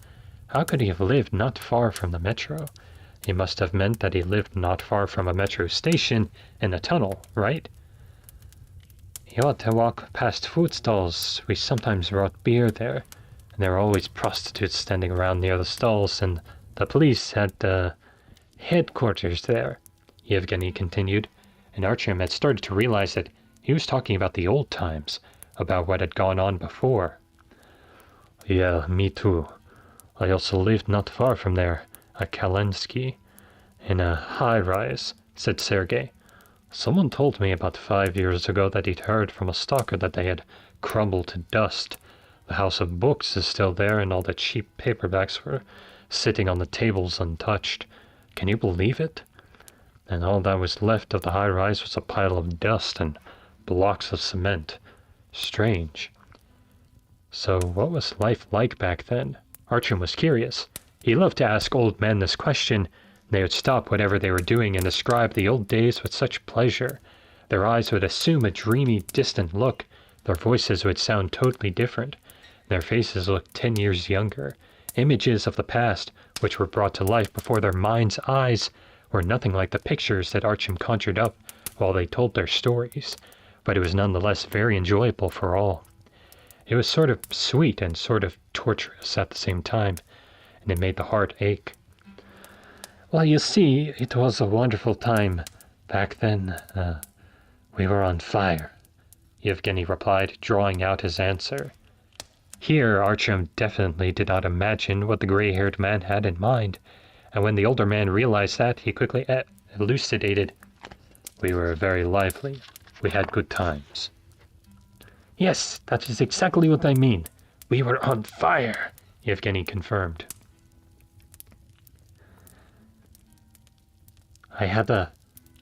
How could he have lived not far from the metro? He must have meant that he lived not far from a metro station in a tunnel, right? He ought to walk past food stalls. We sometimes brought beer there, and there were always prostitutes standing around near the stalls, and the police had headquarters there, Yevgeny continued, and Artyom had started to realize that he was talking about the old times, about what had gone on before. "Yeah, me too. I also lived not far from there, at Kalensky, in a high-rise," said Sergei. "Someone told me about 5 years ago that he'd heard from a stalker that they had crumbled to dust. The house of books is still there, and all the cheap paperbacks were sitting on the tables untouched. Can you believe it? And all that was left of the high-rise was a pile of dust and blocks of cement. Strange." So what was life like back then? Artyom was curious. He loved to ask old men this question. They would stop whatever they were doing and describe the old days with such pleasure. Their eyes would assume a dreamy, distant look. Their voices would sound totally different. Their faces looked 10 years younger. Images of the past, which were brought to life before their mind's eyes, were nothing like the pictures that Artyom conjured up while they told their stories, but it was nonetheless very enjoyable for all. It was sort of sweet and sort of torturous at the same time, and it made the heart ache. Well, you see, it was a wonderful time. Back then, we were on fire, Yevgeny replied, drawing out his answer. Here, Artyom definitely did not imagine what the gray-haired man had in mind, and when the older man realized that, he quickly elucidated. "We were very lively. We had good times." "Yes, that is exactly what I mean. We were on fire," Yevgeny confirmed. "I had a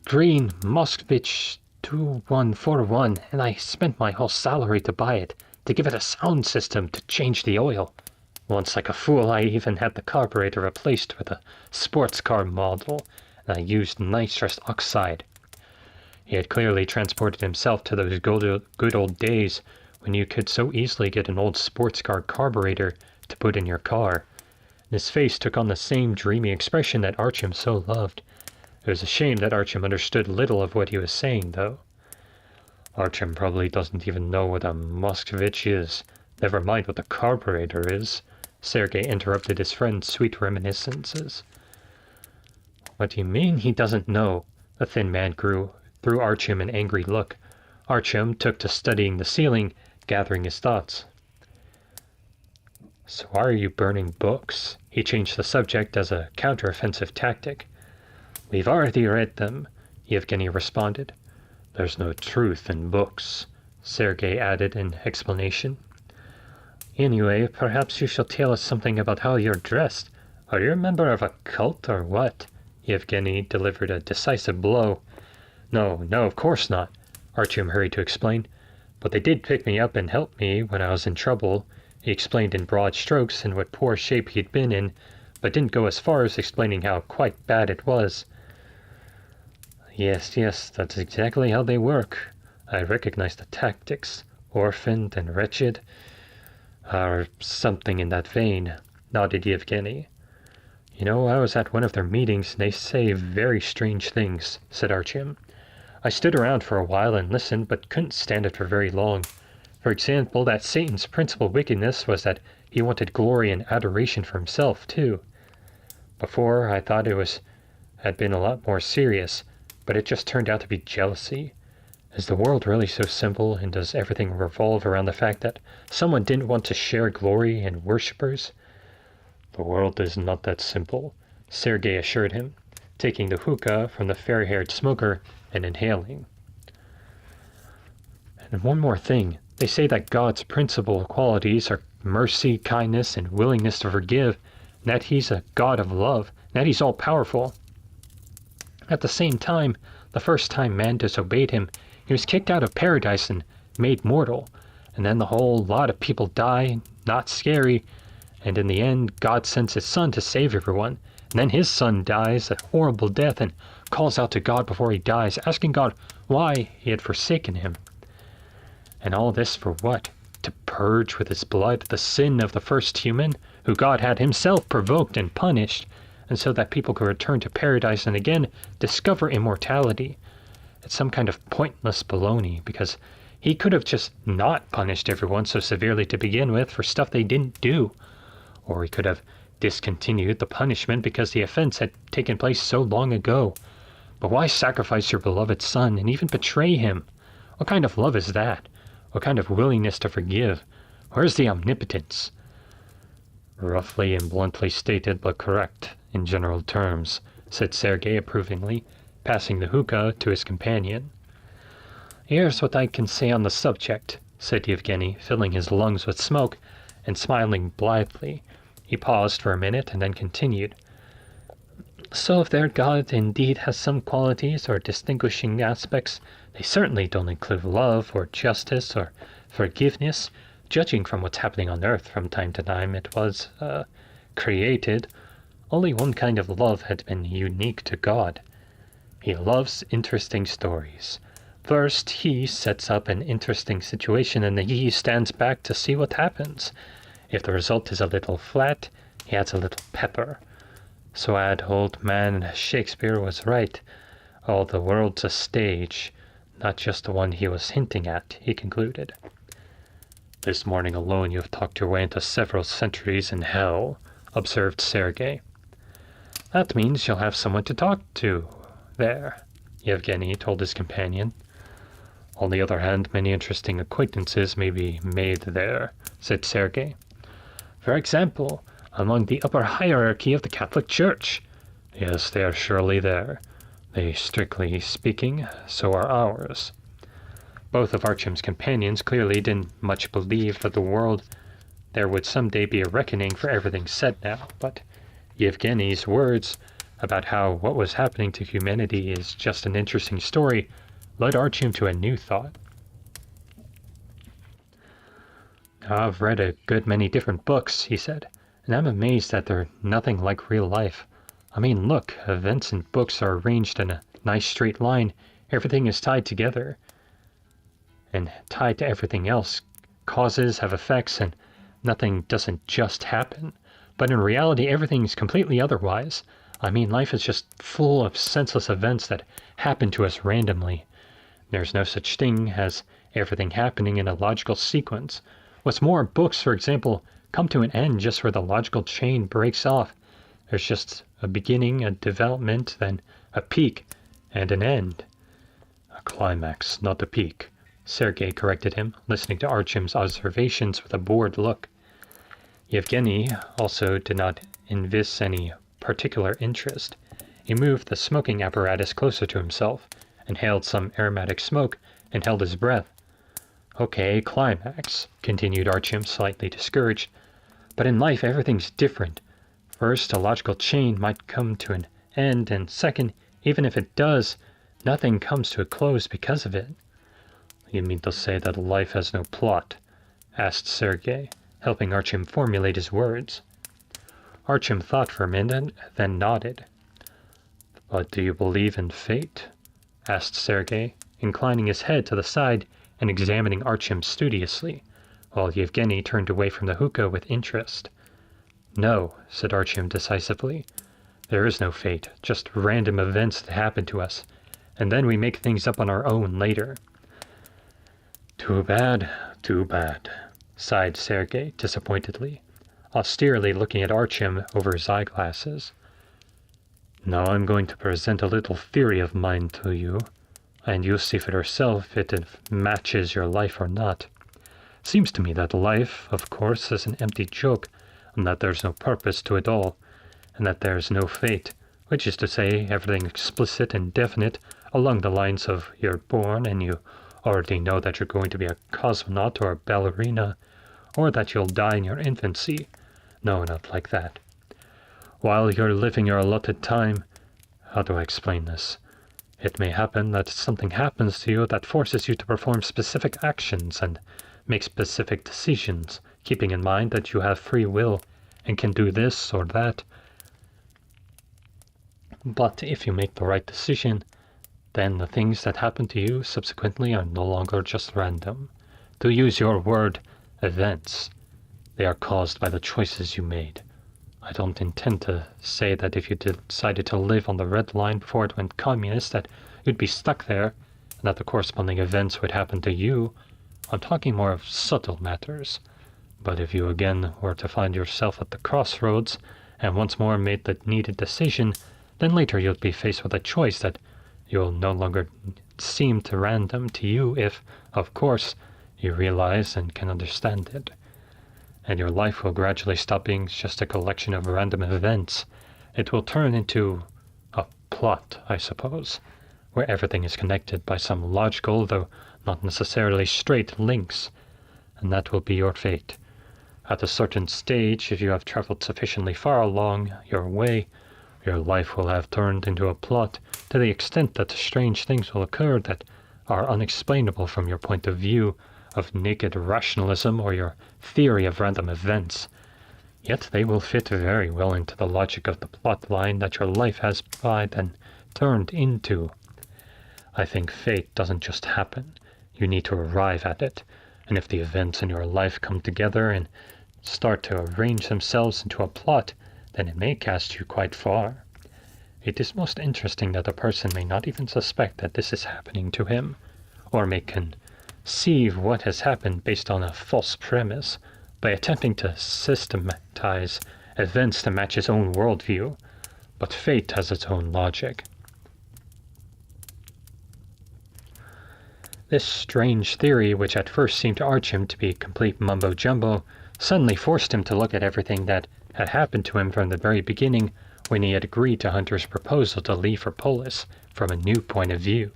green Moskvich 2141, and I spent my whole salary to buy it, to give it a sound system, to change the oil. Once, like a fool, I even had the carburetor replaced with a sports car model, and I used nitrous oxide." He had clearly transported himself to those good old days when you could so easily get an old sports car carburetor to put in your car. His face took on the same dreamy expression that Artyom so loved. It was a shame that Artyom understood little of what he was saying, though. "Artyom probably doesn't even know what a Moskvich is. Never mind what the carburetor is," Sergei interrupted his friend's sweet reminiscences. "What do you mean he doesn't know?" The thin man threw Artyom an angry look. Artyom took to studying the ceiling, gathering his thoughts. "So why are you burning books?" He changed the subject as a counteroffensive tactic. "We've already read them," Yevgeny responded. "There's no truth in books," Sergei added in explanation. "Anyway, perhaps you shall tell us something about how you're dressed. Are you a member of a cult or what?" Yevgeny delivered a decisive blow. No, of course not," Artyom hurried to explain. "But they did pick me up and help me when I was in trouble." He explained in broad strokes in what poor shape he'd been in, but didn't go as far as explaining how quite bad it was. Yes, that's exactly how they work. I recognize the tactics. Orphaned and wretched, or something in that vein," nodded Yevgeny. "You know, I was at one of their meetings, and they say very strange things," said Artyom. "I stood around for a while and listened, but couldn't stand it for very long. For example, that Satan's principal wickedness was that he wanted glory and adoration for himself, too. Before, I thought had been a lot more serious, but it just turned out to be jealousy. Is the world really so simple, and does everything revolve around the fact that someone didn't want to share glory and worshippers?" "The world is not that simple," Sergei assured him, taking the hookah from the fair-haired smoker and inhaling. "And one more thing. They say that God's principal qualities are mercy, kindness, and willingness to forgive, and that he's a God of love, and that he's all-powerful. At the same time, the first time man disobeyed him, he was kicked out of paradise and made mortal, and then the whole lot of people die, not scary, and in the end God sends his son to save everyone, and then his son dies a horrible death and calls out to God before he dies, asking God why he had forsaken him. And all this for what? To purge with his blood the sin of the first human, who God had himself provoked and punished, and so that people could return to paradise and again discover immortality. It's some kind of pointless baloney, because he could have just not punished everyone so severely to begin with for stuff they didn't do. Or he could have discontinued the punishment because the offense had taken place so long ago. But why sacrifice your beloved son and even betray him? What kind of love is that? What kind of willingness to forgive? Where's the omnipotence? Roughly and bluntly stated, but correct in general terms, said Sergei approvingly, passing the hookah to his companion. Here's what I can say on the subject, said Yevgeny, filling his lungs with smoke and smiling blithely. He paused for a minute and then continued. So if their God indeed has some qualities or distinguishing aspects, they certainly don't include love or justice or forgiveness. Judging from what's happening on Earth from time to time, it was, created. Only one kind of love had been unique to God. He loves interesting stories. First, he sets up an interesting situation and then he stands back to see what happens. If the result is a little flat, he adds a little pepper. So old man Shakespeare was right. All the world's a stage, not just the one he was hinting at, he concluded. This morning alone you have talked your way into several centuries in hell, observed Sergei. That means you'll have someone to talk to there, Yevgeny told his companion. On the other hand, many interesting acquaintances may be made there, said Sergei. For example, among the upper hierarchy of the Catholic Church. Yes, they are surely there. They, strictly speaking, so are ours. Both of Artyom's companions clearly didn't much believe that the world there would someday be a reckoning for everything said now, but Yevgeny's words about how what was happening to humanity is just an interesting story led Artyom to a new thought. I've read a good many different books, he said, and I'm amazed that they're nothing like real life. I mean, look, events in books are arranged in a nice straight line. Everything is tied together and tied to everything else. Causes have effects and nothing doesn't just happen. But in reality, everything's completely otherwise. I mean, life is just full of senseless events that happen to us randomly. There's no such thing as everything happening in a logical sequence. What's more, books, for example, come to an end just where the logical chain breaks off. There's just a beginning, a development, then a peak, and an end. A climax, not a peak, Sergei corrected him, listening to Artyom's observations with a bored look. Yevgeny also did not evince any particular interest. He moved the smoking apparatus closer to himself, inhaled some aromatic smoke, and held his breath. Okay, climax, continued Artyom, slightly discouraged. But in life, everything's different. First, a logical chain might come to an end, and second, even if it does, nothing comes to a close because of it. You mean to say that life has no plot? Asked Sergei, helping Artyom formulate his words. Artyom thought for a minute, then nodded. But do you believe in fate? Asked Sergei, inclining his head to the side and examining Artyom studiously, while Yevgeny turned away from the hookah with interest. No, said Artyom decisively. There is no fate, just random events that happen to us, and then we make things up on our own later. Too bad, sighed Sergei disappointedly, austerely looking at Artyom over his eyeglasses. Now I'm going to present a little theory of mine to you, and you'll see for yourself if it matches your life or not. Seems to me that life, of course, is an empty joke, and that there's no purpose to it all, and that there's no fate, which is to say, everything explicit and definite along the lines of you're born and you already know that you're going to be a cosmonaut or a ballerina, or that you'll die in your infancy. No, not like that. While you're living your allotted time, how do I explain this? It may happen that something happens to you that forces you to perform specific actions and make specific decisions, keeping in mind that you have free will and can do this or that. But if you make the right decision, then the things that happen to you subsequently are no longer just random. To use your word, events. They are caused by the choices you made. I don't intend to say that if you decided to live on the red line before it went communist, that you'd be stuck there, and that the corresponding events would happen to you. I'm talking more of subtle matters. But if you again were to find yourself at the crossroads, and once more made the needed decision, then later you'll be faced with a choice that you'll no longer seem to random to you if, of course, you realize and can understand it. And your life will gradually stop being just a collection of random events. It will turn into a plot, I suppose, where everything is connected by some logical, though not necessarily straight, links, and that will be your fate. At a certain stage, if you have traveled sufficiently far along your way, your life will have turned into a plot to the extent that strange things will occur that are unexplainable from your point of view of naked rationalism or your theory of random events. Yet they will fit very well into the logic of the plot line that your life has by then turned into. I think fate doesn't just happen. You need to arrive at it. And if the events in your life come together and start to arrange themselves into a plot, then it may cast you quite far. It is most interesting that a person may not even suspect that this is happening to him, or may conceive what has happened based on a false premise by attempting to systematize events to match his own worldview. But fate has its own logic. This strange theory, which at first seemed to Artyom to be complete mumbo-jumbo, suddenly forced him to look at everything that had happened to him from the very beginning when he had agreed to Hunter's proposal to leave for Polis from a new point of view.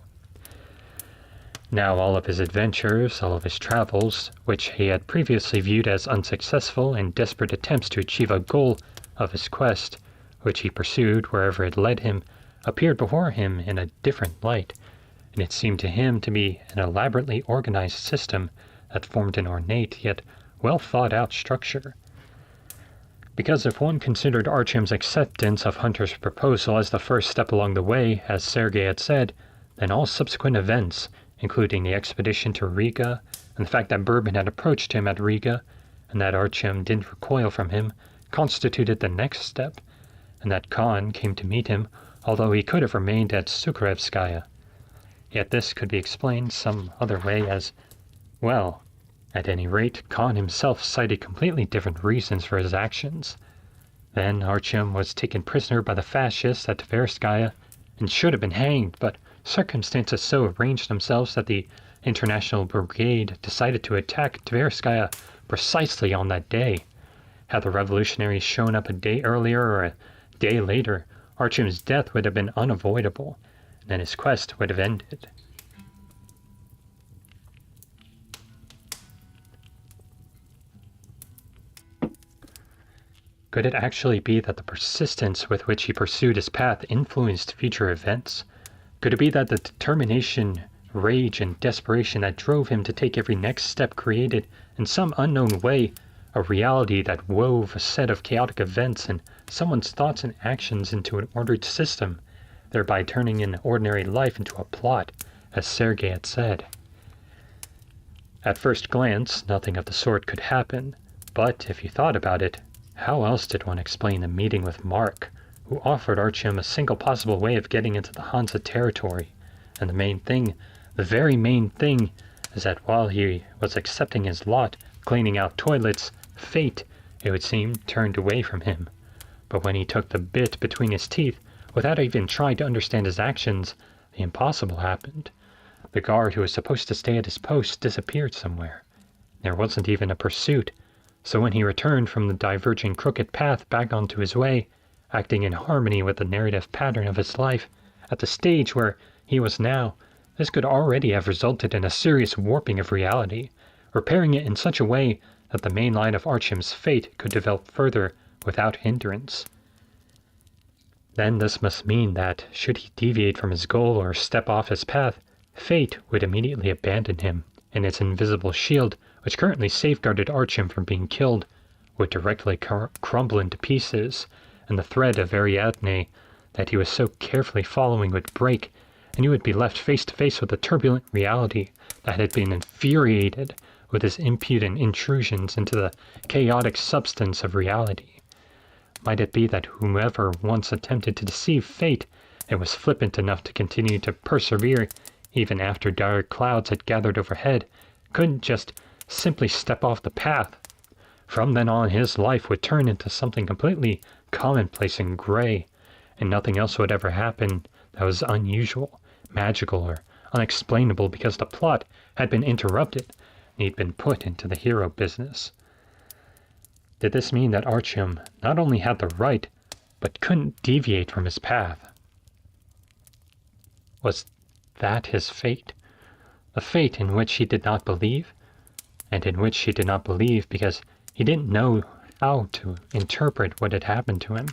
Now all of his adventures, all of his travels, which he had previously viewed as unsuccessful and desperate attempts to achieve a goal of his quest, which he pursued wherever it led him, appeared before him in a different light, and it seemed to him to be an elaborately organized system that formed an ornate yet well-thought-out structure. Because if one considered Artyom's acceptance of Hunter's proposal as the first step along the way, as Sergei had said, then all subsequent events, including the expedition to Riga, and the fact that Bourbon had approached him at Riga, and that Artyom didn't recoil from him, constituted the next step, and that Khan came to meet him, although he could have remained at Sukhorevskaya. Yet this could be explained some other way as well. At any rate, Khan himself cited completely different reasons for his actions. Then Artyom was taken prisoner by the fascists at Tverskaya and should have been hanged, but circumstances so arranged themselves that the International Brigade decided to attack Tverskaya precisely on that day. Had the revolutionaries shown up a day earlier or a day later, Artyom's death would have been unavoidable, and then his quest would have ended. Could it actually be that the persistence with which he pursued his path influenced future events? Could it be that the determination, rage, and desperation that drove him to take every next step created, in some unknown way, a reality that wove a set of chaotic events and someone's thoughts and actions into an ordered system, thereby turning an ordinary life into a plot, as Sergei had said? At first glance, nothing of the sort could happen, but if you thought about it, how else did one explain the meeting with Mark, who offered Artyom a single possible way of getting into the Hansa territory? And the main thing, the very main thing, is that while he was accepting his lot, cleaning out toilets, fate, it would seem, turned away from him. But when he took the bit between his teeth, without even trying to understand his actions, the impossible happened. The guard who was supposed to stay at his post disappeared somewhere. There wasn't even a pursuit. So when he returned from the diverging crooked path back onto his way, acting in harmony with the narrative pattern of his life, at the stage where he was now, this could already have resulted in a serious warping of reality, repairing it in such a way that the main line of Artyom's fate could develop further without hindrance. Then this must mean that, should he deviate from his goal or step off his path, fate would immediately abandon him, and its invisible shield, which currently safeguarded Artyom from being killed, would directly crumble into pieces, and the thread of Ariadne that he was so carefully following would break, and he would be left face to face with the turbulent reality that had been infuriated with his impudent intrusions into the chaotic substance of reality. Might it be that whomever once attempted to deceive fate and was flippant enough to continue to persevere even after dire clouds had gathered overhead couldn't just simply step off the path? From then on, his life would turn into something completely commonplace and gray, and nothing else would ever happen that was unusual, magical, or unexplainable because the plot had been interrupted and he'd been put into the hero business. Did this mean that Artyom not only had the right, but couldn't deviate from his path? Was that his fate? A fate in which he did not believe, and in which he did not believe because he didn't know how to interpret what had happened to him,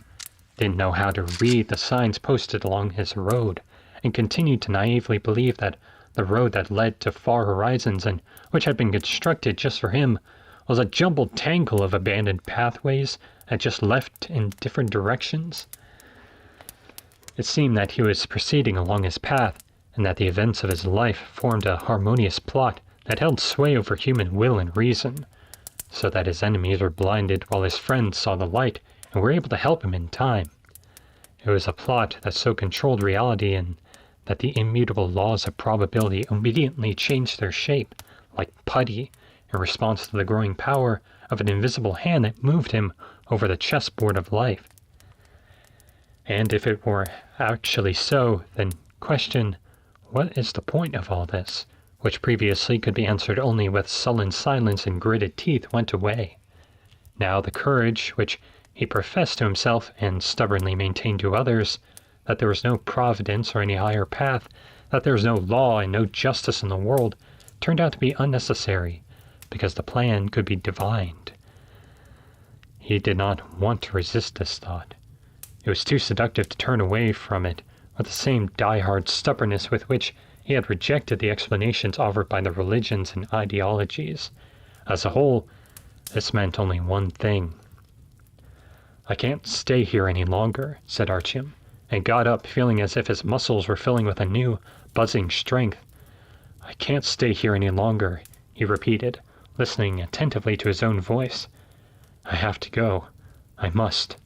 didn't know how to read the signs posted along his road, and continued to naively believe that the road that led to far horizons and which had been constructed just for him was a jumbled tangle of abandoned pathways that just left in different directions. It seemed that he was proceeding along his path, and that the events of his life formed a harmonious plot that held sway over human will and reason, so that his enemies were blinded while his friends saw the light and were able to help him in time. It was a plot that so controlled reality and that the immutable laws of probability obediently changed their shape, like putty, in response to the growing power of an invisible hand that moved him over the chessboard of life. And if it were actually so, then question, what is the point of all this, which previously could be answered only with sullen silence and gritted teeth, went away. Now the courage which he professed to himself and stubbornly maintained to others, that there was no providence or any higher path, that there was no law and no justice in the world, turned out to be unnecessary, because the plan could be divined. He did not want to resist this thought. It was too seductive to turn away from it with the same die-hard stubbornness with which he had rejected the explanations offered by the religions and ideologies. As a whole, this meant only one thing. "I can't stay here any longer," said Artyom, and got up, feeling as if his muscles were filling with a new, buzzing strength. "I can't stay here any longer," he repeated, listening attentively to his own voice. "I have to go. I must."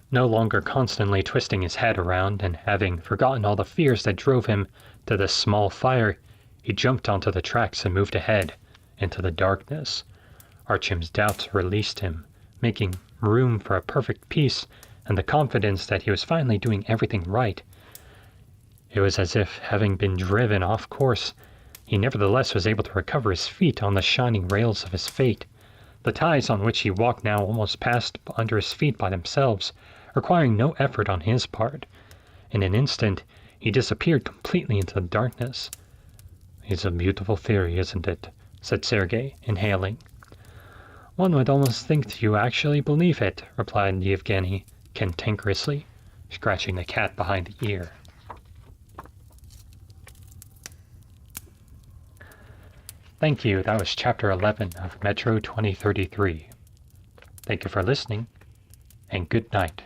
No longer constantly twisting his head around and having forgotten all the fears that drove him to this small fire, he jumped onto the tracks and moved ahead into the darkness. Artyom's doubts released him, making room for a perfect peace and the confidence that he was finally doing everything right. It was as if, having been driven off course, he nevertheless was able to recover his feet on the shining rails of his fate. The ties on which he walked now almost passed under his feet by themselves, requiring no effort on his part. In an instant, he disappeared completely into the darkness. "It's a beautiful theory, isn't it?" said Sergei, inhaling. "One would almost think that you actually believe it," replied Yevgeny cantankerously, scratching the cat behind the ear. Thank you. That was Chapter 11 of Metro 2033. Thank you for listening, and good night.